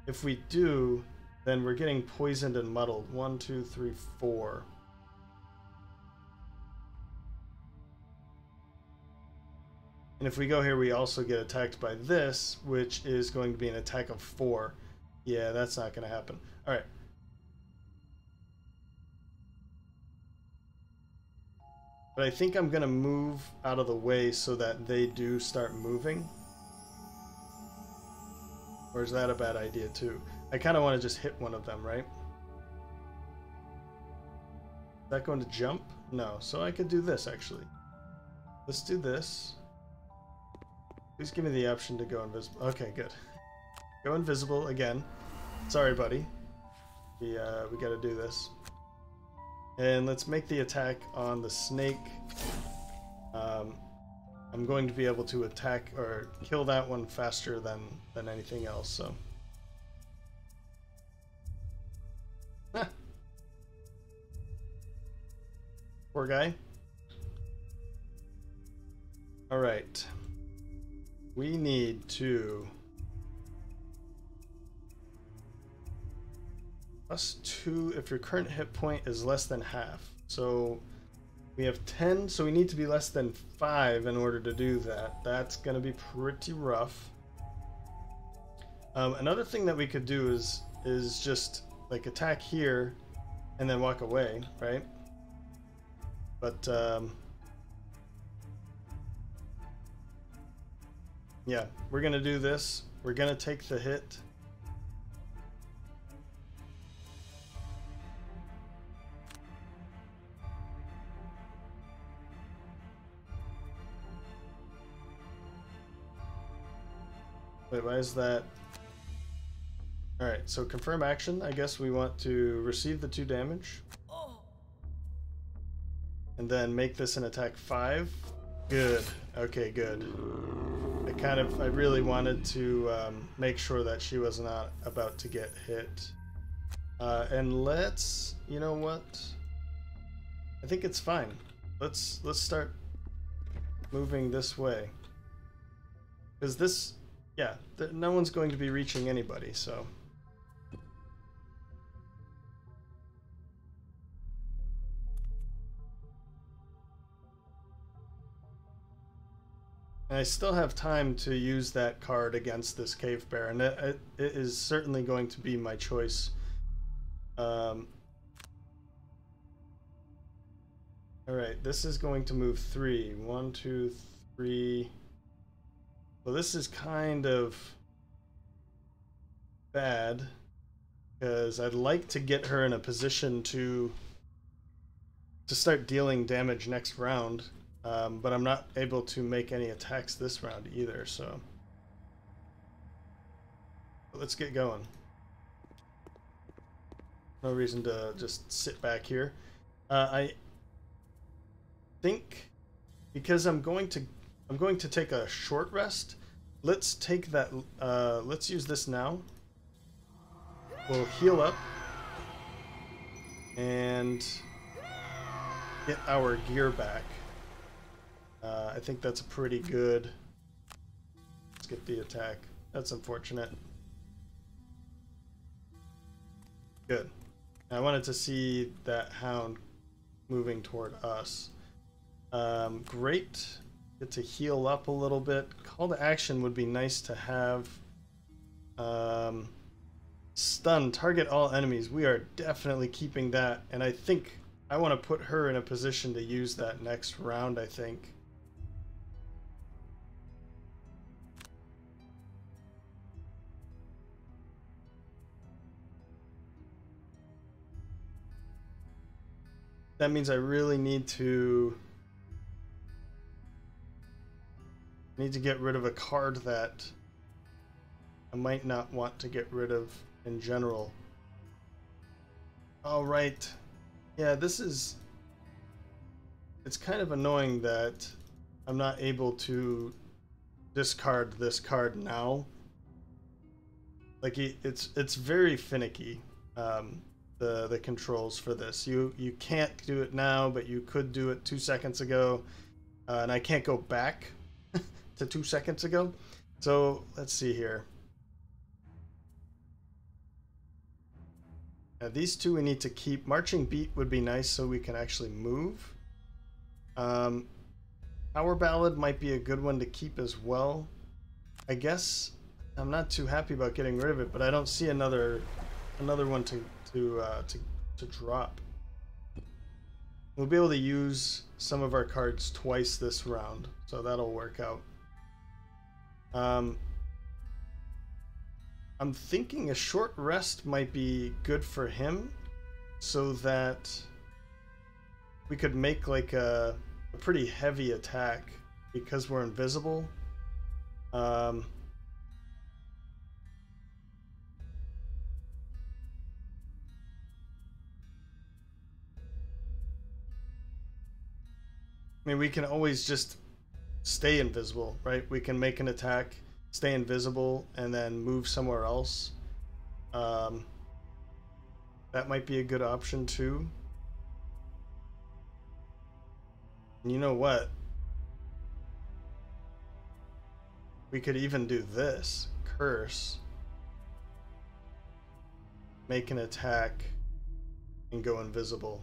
S1: If we do, then we're getting poisoned and muddled. 1, 2, 3, 4. And if we go here, we also get attacked by this, which is going to be an attack of 4. Yeah, that's not going to happen. Alright. But I think I'm going to move out of the way so that they do start moving. Or is that a bad idea too? I kind of want to just hit one of them, right? Is that going to jump? No, so I could do this actually. Let's do this. Please give me the option to go invisible. Okay, good. Go invisible again. Sorry, buddy. We got to do this. And let's make the attack on the snake. I'm going to be able to attack or kill that one faster than anything else, so. Huh. Poor guy. Alright. We need to +2 if your current hit point is less than half. So we have 10, so we need to be less than 5 in order to do that. That's going to be pretty rough. Another thing that we could do is just like attack here and then walk away, right? But yeah, we're going to do this. We're going to take the hit. Wait, why is that? Alright, so confirm action. I guess we want to receive the 2 damage. And then make this an attack 5. Good. Okay, good. I really wanted to make sure that she was not about to get hit. And let's, you know what? I think it's fine. Let's start moving this way. Because this, yeah, no one's going to be reaching anybody, so. And I still have time to use that card against this cave bear, and it is certainly going to be my choice. Alright, this is going to move 3. 1, 2, 3. Well, this is kind of bad, because I'd like to get her in a position to start dealing damage next round. But I'm not able to make any attacks this round either, so let's get going. No reason to just sit back here. I think because I'm going to take a short rest. Let's take that. Let's use this now. We'll heal up and get our gear back. I think that's a pretty good. Let's get the attack. That's unfortunate. Good. I wanted to see that hound moving toward us. Great. Get to heal up a little bit. Call to action would be nice to have. Stun. Target all enemies. We are definitely keeping that. And I think I want to put her in a position to use that next round, I think. That means I really need to get rid of a card that I might not want to get rid of in general. All right. Yeah, it's kind of annoying that I'm not able to discard this card now. Like it's very finicky. The controls for this. You can't do it now, but you could do it 2 seconds ago, and I can't go back to 2 seconds ago. So let's see here. These two we need to keep. Marching beat would be nice so we can actually move. Power ballad might be a good one to keep as well. I guess I'm not too happy about getting rid of it, but I don't see another one to drop. We'll be able to use some of our cards twice this round, so that'll work out. I'm thinking a short rest might be good for him, so that we could make like a pretty heavy attack because we're invisible. I mean, we can always just stay invisible, right? We can make an attack, stay invisible, and then move somewhere else. That might be a good option too. And you know what? We could even do this. Curse. make an attack, and go invisible.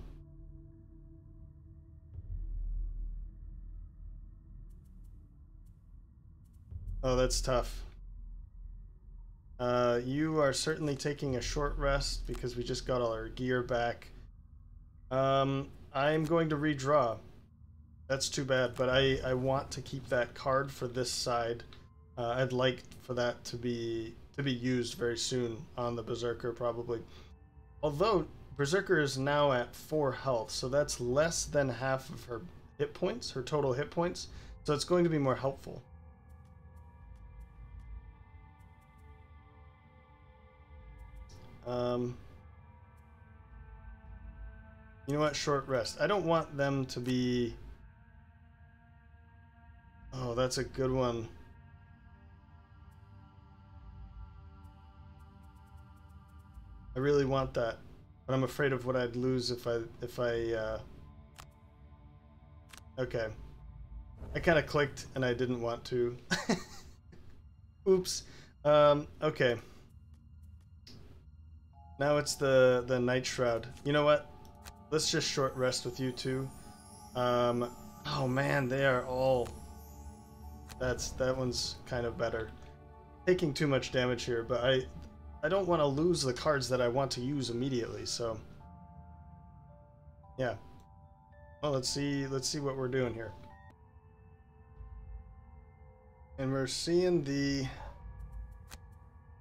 S1: Oh, that's tough. You are certainly taking a short rest because we just got all our gear back. I'm going to redraw. That's too bad, but I want to keep that card for this side. I'd like for that to be used very soon on the Berserker, probably. Although Berserker is now at 4 health, so that's less than half of her hit points, her total hit points. So it's going to be more helpful. You know what? Short rest. I don't want them to be... Oh, that's a good one. I really want that, but I'm afraid of what I'd lose if I Okay. I kind of clicked and I didn't want to. Oops. Okay. Now it's the Night Shroud. You know what? Let's just short rest with you two. Oh man, they are all... That one's kind of better. Taking too much damage here, but I don't want to lose the cards that I want to use immediately, so... Yeah. Well, let's see what we're doing here. And we're seeing the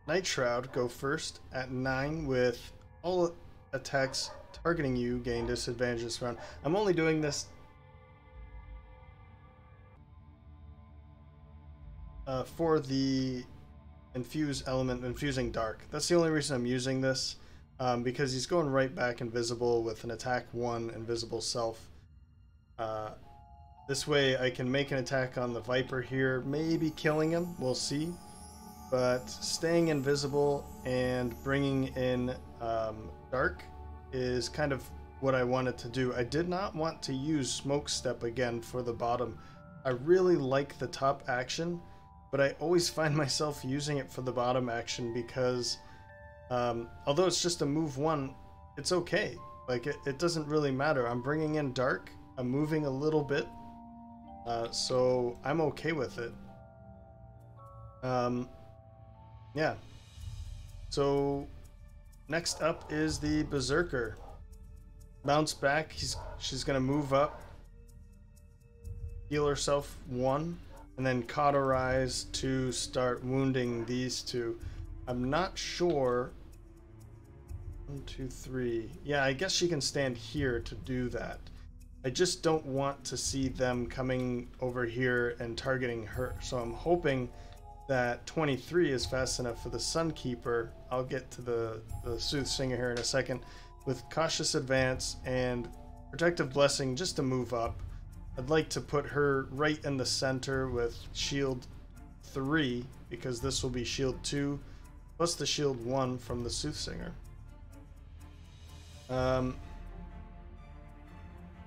S1: Night Shroud go first at 9 with all attacks targeting you gain disadvantage this round. I'm only doing this for the infuse element, infusing dark. That's the only reason I'm using this, because he's going right back invisible with an attack 1 invisible self. This way I can make an attack on the Viper here, maybe killing him, we'll see. But staying invisible and bringing in dark is kind of what I wanted to do. I did not want to use Smoke Step again for the bottom. I really like the top action, but I always find myself using it for the bottom action because although it's just a move 1, it's okay. Like it doesn't really matter. I'm bringing in dark, I'm moving a little bit, so I'm okay with it. Yeah. So next up is the Berserker. Bounce back. She's gonna move up, heal herself 1, and then cauterize to start wounding these two. I'm not sure. 1, 2, 3. Yeah, I guess she can stand here to do that. I just don't want to see them coming over here and targeting her. So I'm hoping that 23 is fast enough for the Sunkeeper. I'll get to the Soothsinger here in a second. With Cautious Advance and Protective Blessing just to move up. I'd like to put her right in the center with Shield 3, because this will be Shield 2 plus the Shield 1 from the Soothsinger.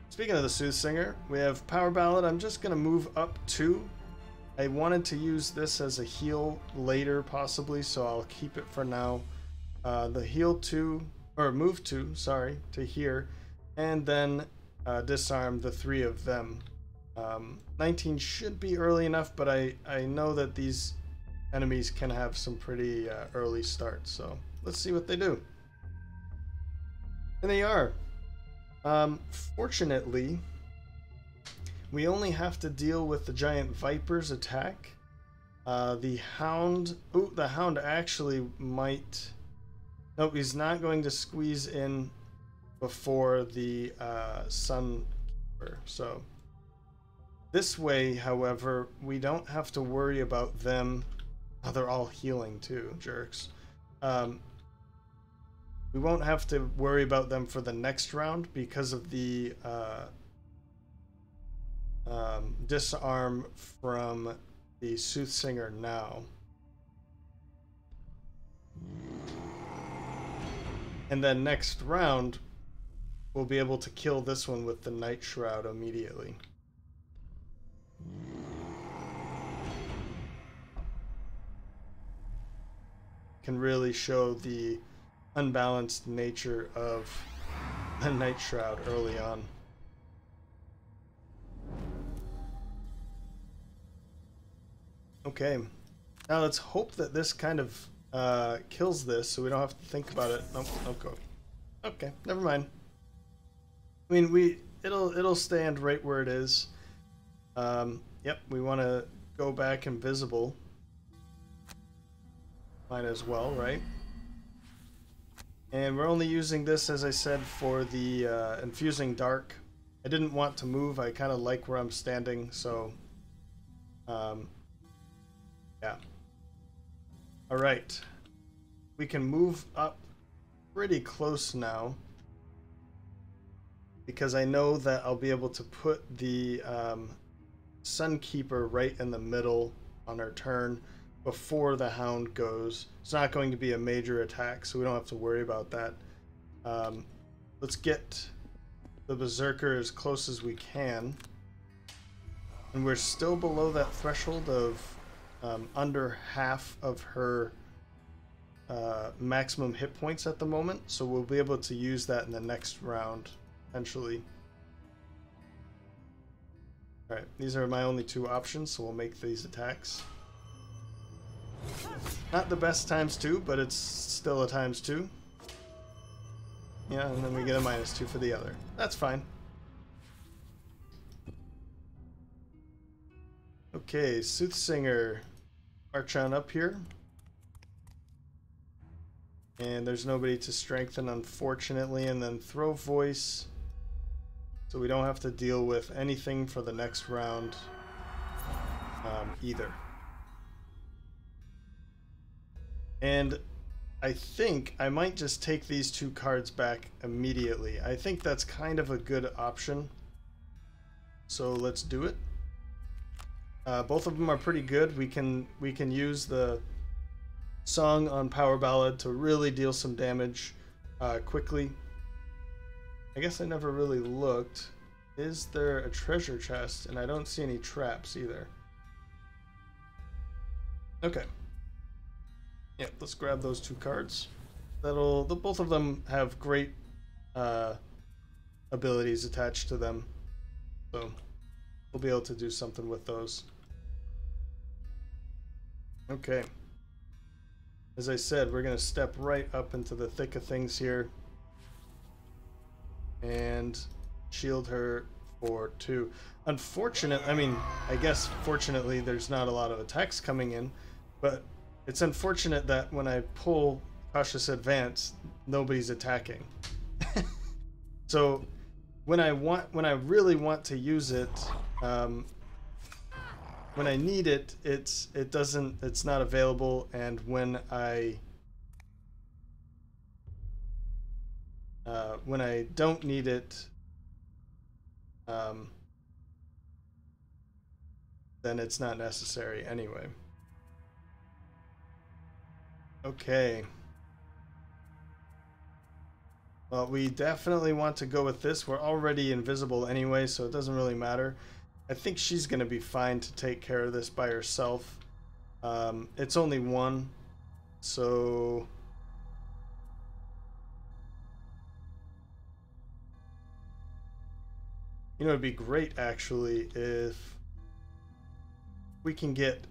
S1: Speaking of the Soothsinger, we have Power Ballad. I'm just going to move up 2. I wanted to use this as a heal later possibly, so I'll keep it for now. The heal 2, or move 2, sorry, to here, and then disarm the 3 of them. 19 should be early enough, but I know that these enemies can have some pretty early starts, so let's see what they do. And they are. Fortunately, we only have to deal with the giant Viper's attack. The Hound... Oh, the Hound actually might... Nope, he's not going to squeeze in before the Sunkeeper. So, this way, however, we don't have to worry about them... Oh, they're all healing too, jerks. We won't have to worry about them for the next round because of the disarm from the Soothsinger now. And then next round, we'll be able to kill this one with the Night Shroud immediately. Can really show the unbalanced nature of the Night Shroud early on. Okay, now let's hope that this kind of kills this, so we don't have to think about it. Nope, okay, never mind. I mean, it'll stand right where it is. Yep, we want to go back invisible. Might as well, right? And we're only using this, as I said, for the infusing dark. I didn't want to move. I kind of like where I'm standing, so yeah. All right, we can move up pretty close now, because I know that I'll be able to put the Sunkeeper right in the middle on our turn before the Hound goes. It's not going to be a major attack, so we don't have to worry about that. Let's get the Berserker as close as we can. And we're still below that threshold of under half of her maximum hit points at the moment, so we'll be able to use that in the next round, potentially. Alright, these are my only two options, so we'll make these attacks. Not the best ×2, but it's still a ×2. Yeah, and then we get a -2 for the other. That's fine. Okay, Soothsinger, march on up here. And there's nobody to strengthen, unfortunately, and then throw voice, so we don't have to deal with anything for the next round either. And I think I might just take these two cards back immediately. I think that's kind of a good option. So let's do it. Both of them are pretty good. We can use the Song on Power Ballad to really deal some damage quickly. I guess I never really looked. Is there a treasure chest? And I don't see any traps either. Okay. Yeah, let's grab those two cards. Both of them have great abilities attached to them, so we'll be able to do something with those. Okay. As I said, we're going to step right up into the thick of things here and shield her for 2. Unfortunately, I mean, I guess fortunately there's not a lot of attacks coming in, but it's unfortunate that when I pull Cautious Advance, nobody's attacking. So when I really want to use it, when I need it, it's not available, and when I don't need it, then it's not necessary anyway. Okay. Well, we definitely want to go with this. We're already invisible anyway, so it doesn't really matter. I think she's going to be fine to take care of this by herself. It's only 1, so... You know, it'd be great, actually, if we can get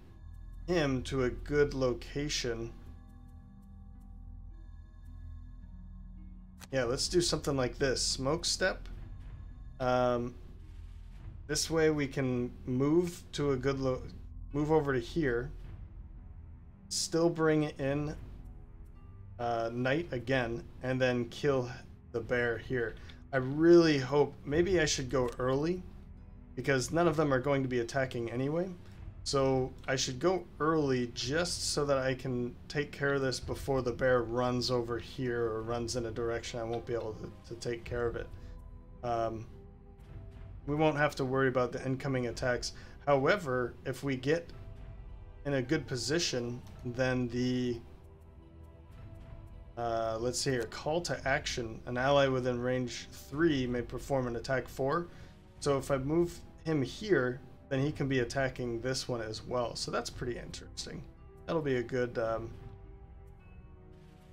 S1: him to a good location. Yeah, let's do something like this. Smoke step. This way we can move to a good move over to here. Still bring in Night again, and then kill the bear here. I really hope, maybe I should go early, because none of them are going to be attacking anyway. So I should go early just so that I can take care of this before the bear runs over here or runs in a direction I won't be able to take care of it. We won't have to worry about the incoming attacks. However, if we get in a good position, then the let's see here, call to action. An ally within range 3 may perform an attack 4. So if I move him here, then he can be attacking this one as well. So that's pretty interesting. That'll be a good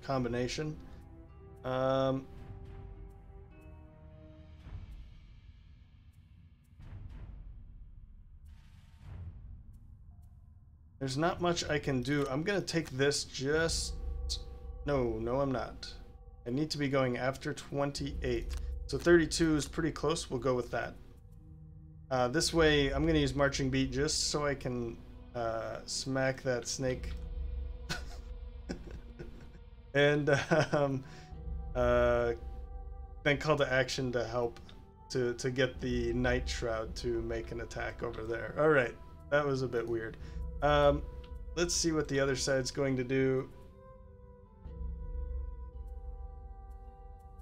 S1: combination. Um, there's not much I can do. I'm gonna take this just... No, I'm not. I need to be going after 28. So 32 is pretty close. We'll go with that. This way, I'm gonna use Marching Beat just so I can smack that snake. And then call to action to help to get the Night Shroud to make an attack over there. All right, that was a bit weird. Let's see what the other side's going to do.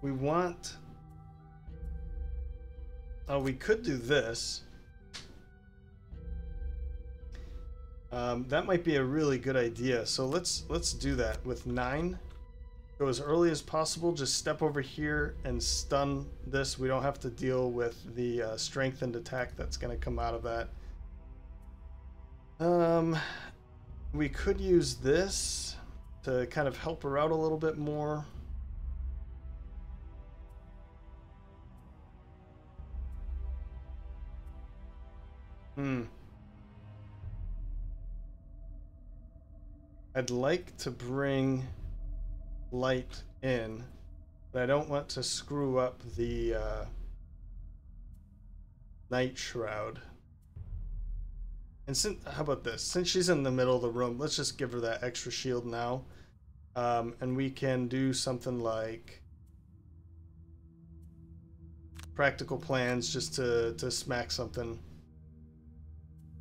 S1: We want... Oh, we could do this. That might be a really good idea. So let's do that with 9. Go as early as possible. Just step over here and stun this. We don't have to deal with the strengthened attack that's going to come out of that. We could use this to kind of help her out a little bit more. I'd like to bring light in, but I don't want to screw up the Night Shroud. And how about this? Since she's in the middle of the room, let's just give her that extra shield now. And we can do something like practical plans just to smack something.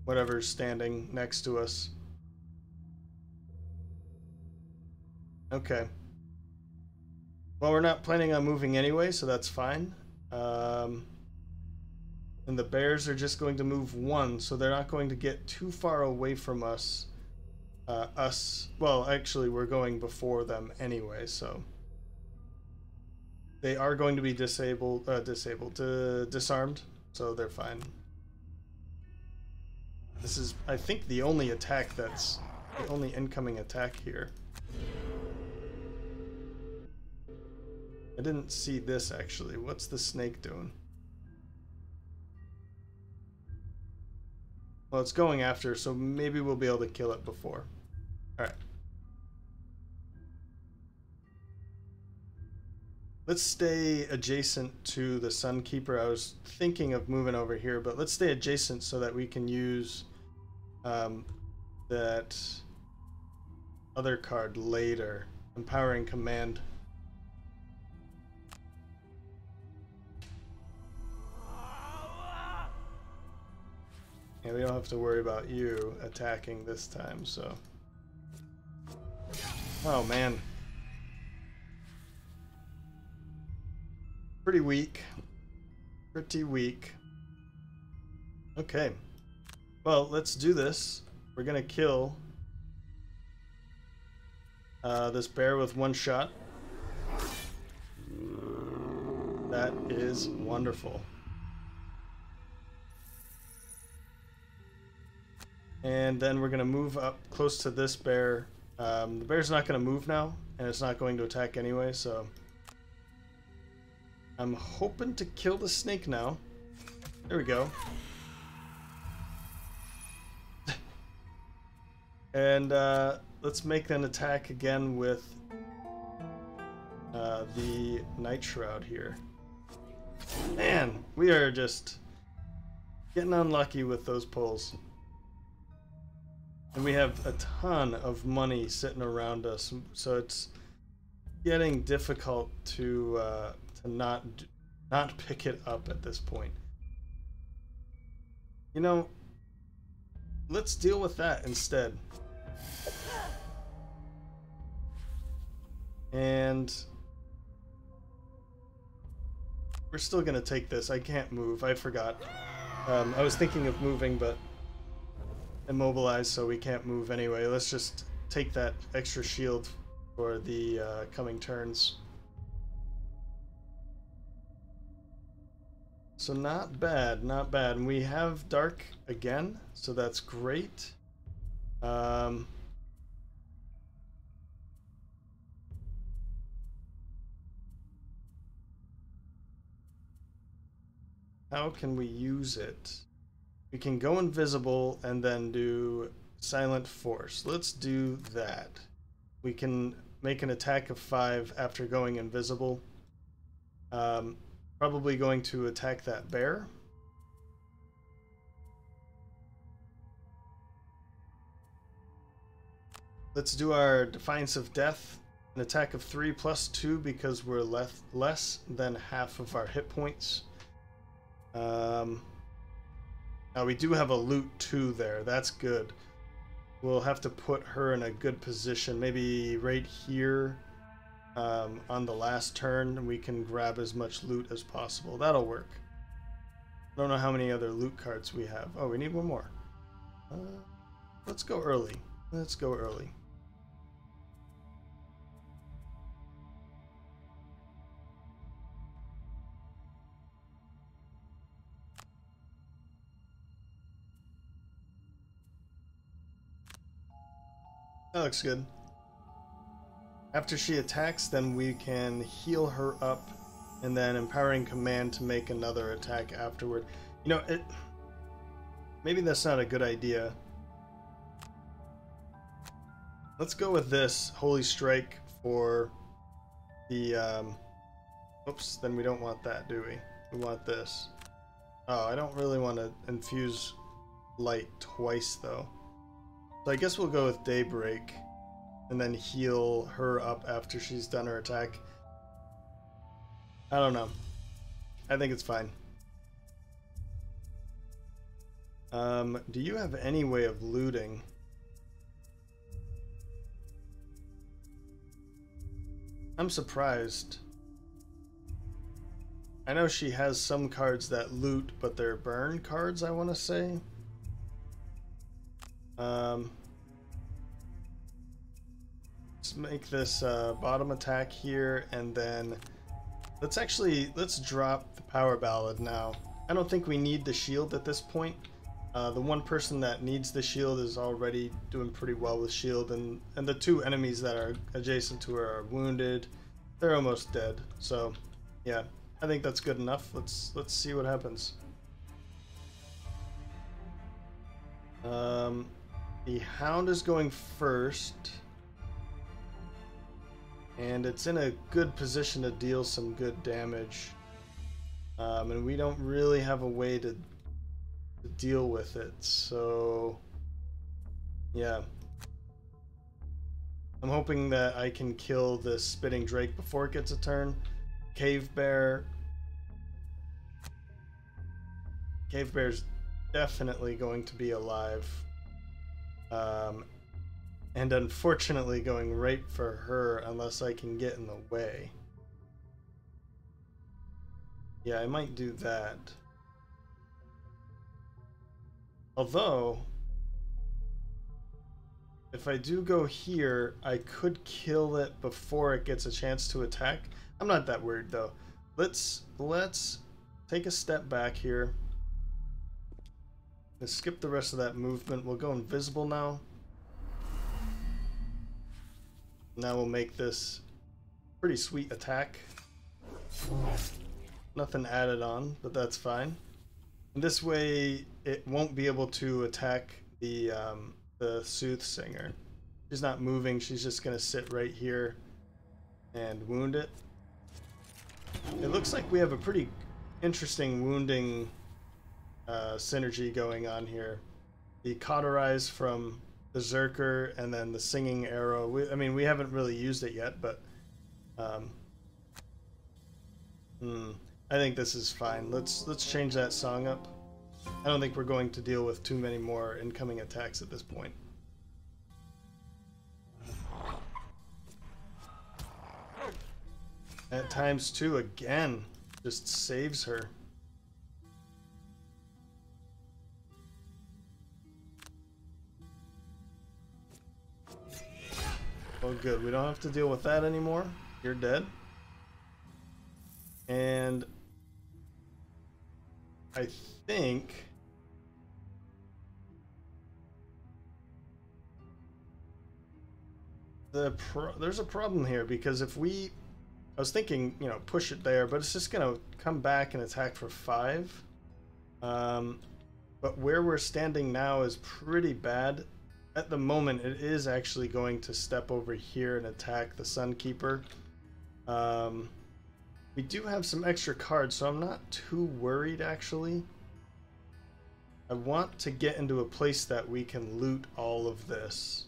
S1: Whatever's standing next to us. Okay. Well, we're not planning on moving anyway, so that's fine. And the bears are just going to move 1, so they're not going to get too far away from us. Well, actually, we're going before them anyway, so they are going to be disarmed, so they're fine. This is, I think, the only attack that's the only incoming attack here. I didn't see this actually. What's the snake doing? Well, it's going after, so maybe we'll be able to kill it before. Alright. Let's stay adjacent to the Sunkeeper. I was thinking of moving over here, but let's stay adjacent so that we can use that other card later. Empowering Command. Yeah, we don't have to worry about you attacking this time, so... Oh, man. Pretty weak. Pretty weak. Okay. Well, let's do this. We're gonna kill this bear with 1 shot. That is wonderful. And then we're going to move up close to this bear. The bear's not going to move now, and it's not going to attack anyway, so... I'm hoping to kill the snake now. There we go. And let's make an attack again with the Night Shroud here. Man, we are just getting unlucky with those pulls. And we have a ton of money sitting around us, so it's getting difficult to not pick it up at this point. You know, let's deal with that instead. And we're still gonna take this. I can't move. I forgot. I was thinking of moving, but immobilized, so we can't move anyway. Let's just take that extra shield for the coming turns. So not bad, not bad. And we have dark again, so that's great. how can we use it? We can go invisible and then do silent force. Let's do that. We can make an attack of 5 after going invisible. Probably going to attack that bear. Let's do our Defiance of Death. An attack of 3 plus 2 because we're less than half of our hit points. Now we do have a loot 2 there. That's good. We'll have to put her in a good position. Maybe right here on the last turn we can grab as much loot as possible. That'll work. I don't know how many other loot cards we have. Oh, we need one more. Let's go early. Let's go early. That looks good. After she attacks, then we can heal her up and then empowering command to make another attack afterward. You know, maybe that's not a good idea. Let's go with this Holy Strike for the oops, then we don't want that, do we? We want this. Oh, I don't really want to infuse light twice though. So I guess we'll go with Daybreak and then heal her up after she's done her attack. I don't know. I think it's fine. Do you have any way of looting? I'm surprised. I know she has some cards that loot, but they're burn cards, I want to say. Let's make this bottom attack here, and then let's drop the power ballad now. I don't think we need the shield at this point. The one person that needs the shield is already doing pretty well with shield, and the 2 enemies that are adjacent to her are wounded. They're almost dead. So, yeah, I think that's good enough. Let's see what happens. The Hound is going first, and it's in a good position to deal some good damage. And we don't really have a way to deal with it, so yeah. I'm hoping that I can kill this Spitting Drake before it gets a turn. Cave Bear. Cave Bear's definitely going to be alive. And unfortunately going right for her unless I can get in the way. Yeah, I might do that. Although, if I do go here, I could kill it before it gets a chance to attack. I'm not that worried though. Let's take a step back here. Let's skip the rest of that movement. We'll go invisible now. Now we'll make this pretty sweet attack. Nothing added on, but that's fine. And this way, it won't be able to attack the Soothsinger. She's not moving. She's just gonna sit right here and wound it. It looks like we have a pretty interesting wounding synergy going on here. The Cauterize from Berserker and then the Singing Arrow. I mean, we haven't really used it yet, but I think this is fine. Let's change that song up. I don't think we're going to deal with too many more incoming attacks at this point. At ×2 again, just saves her. Oh good, we don't have to deal with that anymore. You're dead. And I think there's a problem here, because if I was thinking, you know, push it there, but it's just gonna come back and attack for 5. But where we're standing now is pretty bad. At the moment, it is actually going to step over here and attack the Sunkeeper. We do have some extra cards, so I'm not too worried, actually. I want to get into a place that we can loot all of this.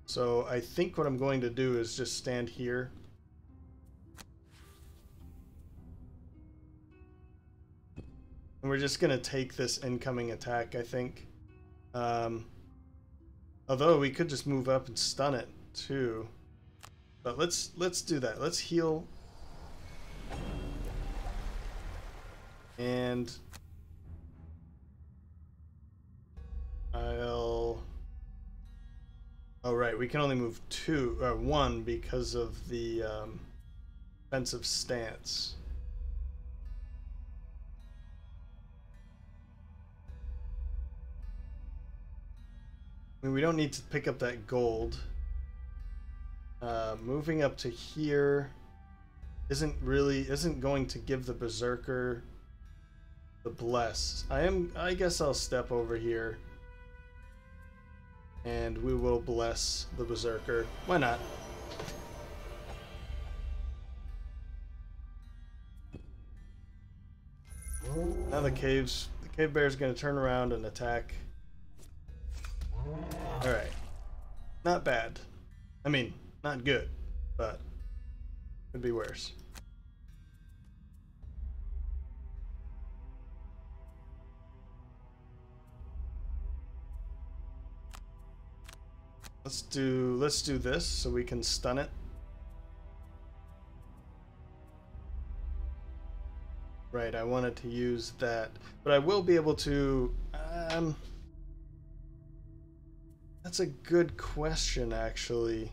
S1: So I think what I'm going to do is just stand here. And we're just going to take this incoming attack, I think. Although we could just move up and stun it, too. But let's do that. Let's heal. And I'll... Oh, right, we can only move one because of the defensive stance. I mean, we don't need to pick up that gold. Moving up to here isn't going to give the Berserker the bless. I guess I'll step over here. And we will bless the Berserker. Why not? Now the cave bear is going to turn around and attack. Alright. Not bad. I mean, not good, but could be worse. Let's do this so we can stun it. Right, I wanted to use that, but I will be able to that's a good question, actually.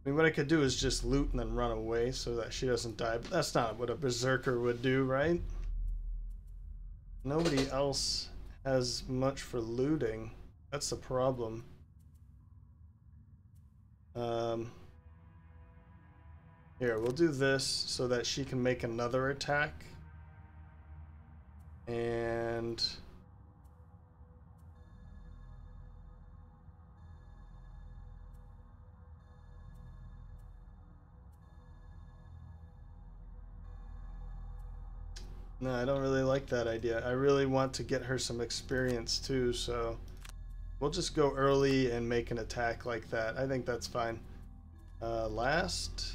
S1: I mean, what I could do is just loot and then run away so that she doesn't die, but that's not what a Berserker would do, right? Nobody else has much for looting. That's the problem. Here, we'll do this so that she can make another attack. And... No, I don't really like that idea. I really want to get her some experience too, so we'll just go early and make an attack like that. I think that's fine. Last.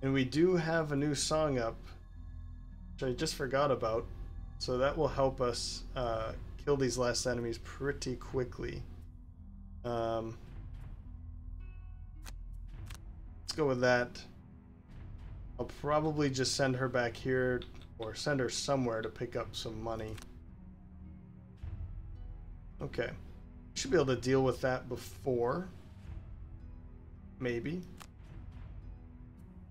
S1: And we do have a new song up, which I just forgot about. So that will help us kill these last enemies pretty quickly. Let's go with that. I'll probably just send her back here or send her somewhere to pick up some money. Okay. Should be able to deal with that before. Maybe.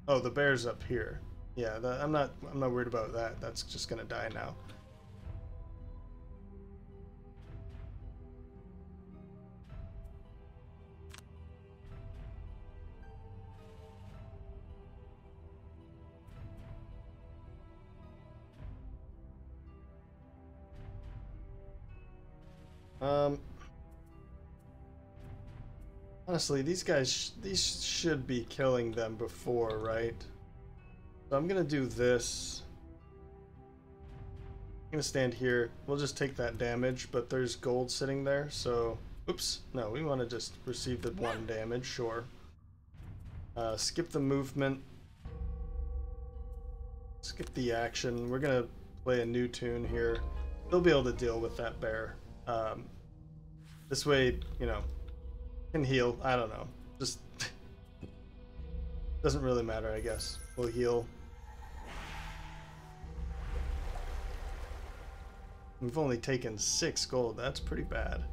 S1: Oh, the bear's up here. Yeah, I'm not worried about that. That's just gonna die now. Honestly, these should be killing them before, right? So I'm gonna do this. I'm gonna stand here. We'll just take that damage, but there's gold sitting there, so... Oops. No, we want to just receive the 1 damage, sure. Skip the movement. Skip the action. We're gonna play a new tune here. They'll be able to deal with that bear. This way, you know, can heal. I don't know. Just doesn't really matter, I guess. We'll heal. We've only taken 6 gold. That's pretty bad.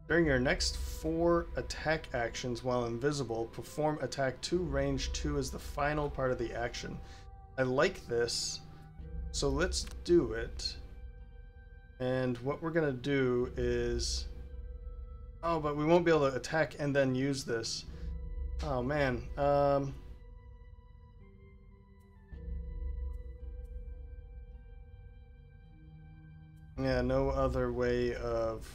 S1: During your next 4 attack actions while invisible, perform attack 2 range 2 as the final part of the action. I like this, so let's do it. And what we're gonna do is... Oh, but we won't be able to attack and then use this. Oh man. Yeah, no other way of...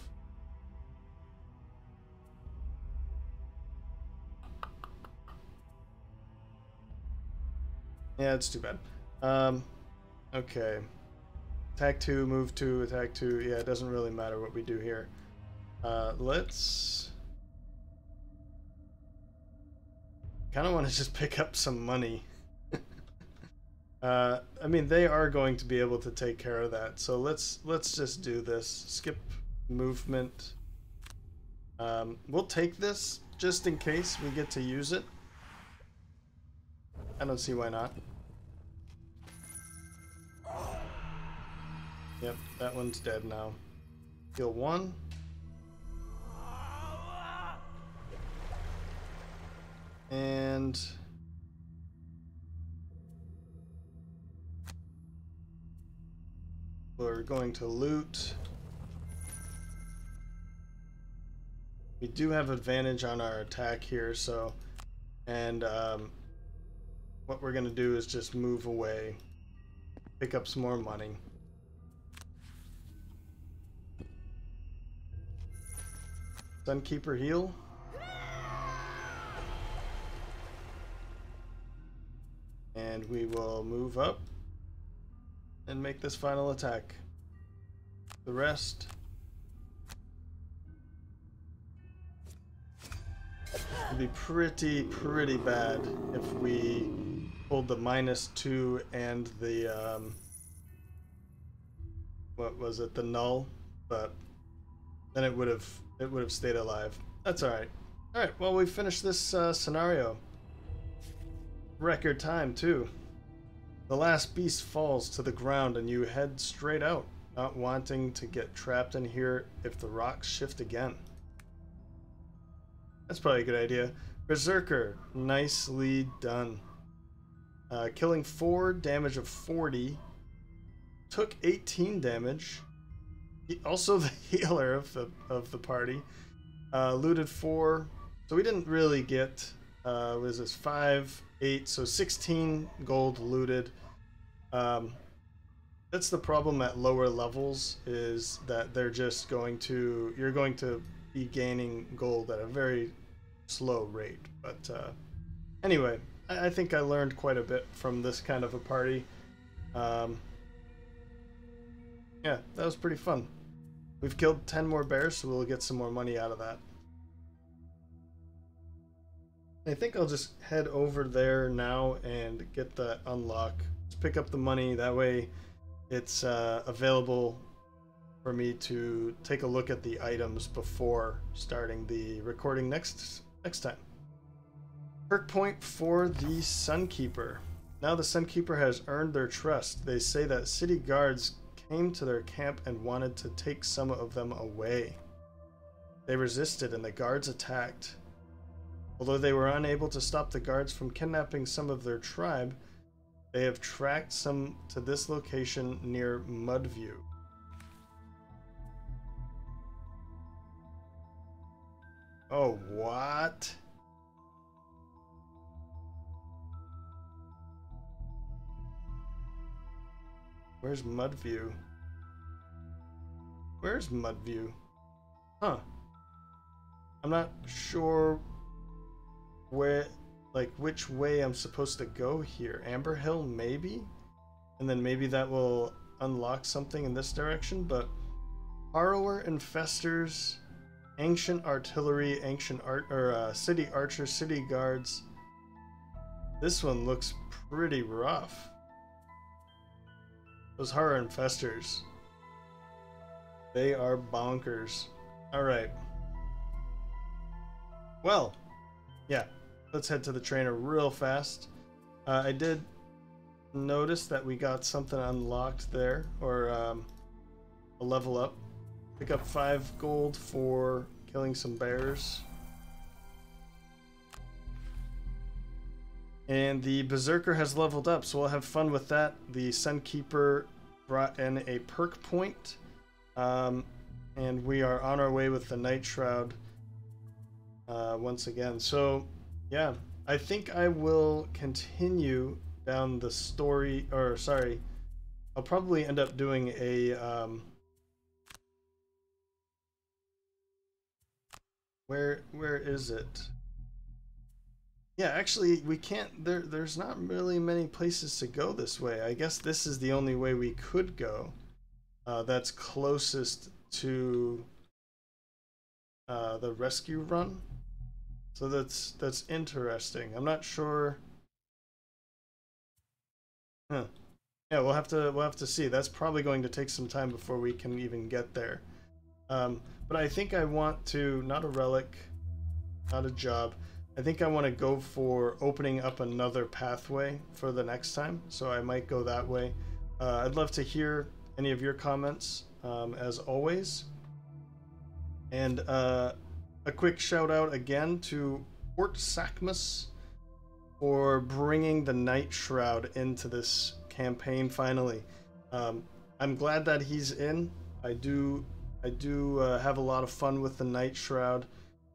S1: Yeah, it's too bad. Okay. Attack 2, move 2, attack 2. Yeah, it doesn't really matter what we do here. Let's... kind of want to just pick up some money. I mean, they are going to be able to take care of that. So let's just do this. Skip movement. We'll take this just in case we get to use it. I don't see why not. Yep, that one's dead now. Heal 1. And... we're going to loot. We do have advantage on our attack here, so... and what we're going to do is just move away. Pick up some more money. Sunkeeper heal. And we will move up and make this final attack. The rest would be pretty bad if we pulled the -2 and the what was it, the null, but then it would have stayed alive. That's all right. All right, well, we finished this scenario. Record time too. The last beast falls to the ground and you head straight out, not wanting to get trapped in here if the rocks shift again. That's probably a good idea. Berserker, nicely done. Killing 4, damage of 40. Took 18 damage. Also the healer of the party. Looted 4. So we didn't really get, what is this, 5, 8, so 16 gold looted. That's the problem at lower levels, is that they're just going to, you're going to be gaining gold at a very slow rate. But anyway, I think I learned quite a bit from this kind of a party. Yeah, that was pretty fun. We've killed 10 more bears, so we'll get some more money out of that. I think I'll just head over there now and get the unlock. Just pick up the money, that way it's available for me to take a look at the items before starting the recording next time. Perk point for the Sunkeeper. Now the Sunkeeper has earned their trust. They say that city guards came to their camp and wanted to take some of them away. They resisted and the guards attacked. Although they were unable to stop the guards from kidnapping some of their tribe, they have tracked some to this location near Mudview. Oh, what? Where's Mudview? Where's Mudview? Huh. I'm not sure where, like, which way I'm supposed to go here. Amber Hill, maybe? And then maybe that will unlock something in this direction, but Harrower, Infestors, Ancient Artillery, Ancient Art, or City Archers, City Guards. This one looks pretty rough. Those Horror Infestors. They are bonkers. Alright. Well, yeah. Let's head to the trainer real fast. I did notice that we got something unlocked there, or a level up. Pick up 5 gold for killing some bears. And the Berserker has leveled up, so we'll have fun with that. The Sunkeeper brought in a perk point. And we are on our way with the Night Shroud once again. So, yeah, I think I will continue down the story, or sorry, I'll probably end up doing a Where is it? Yeah, actually, we can't. There's not really many places to go this way. I guess this is the only way we could go. That's closest to the rescue run. So that's interesting. I'm not sure. Huh. Yeah, we'll have to see. That's probably going to take some time before we can even get there. But I think I want to, not a relic, not a job. I think I want to go for opening up another pathway for the next time. So I might go that way. I'd love to hear any of your comments, as always. And a quick shout out again to Port Sakmus for bringing the Night Shroud into this campaign finally. I'm glad that he's in. I do have a lot of fun with the Night Shroud,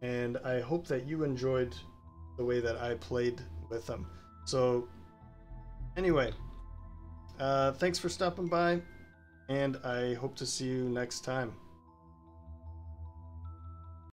S1: and I hope that you enjoyed the way that I played with him. So anyway, thanks for stopping by, and I hope to see you next time.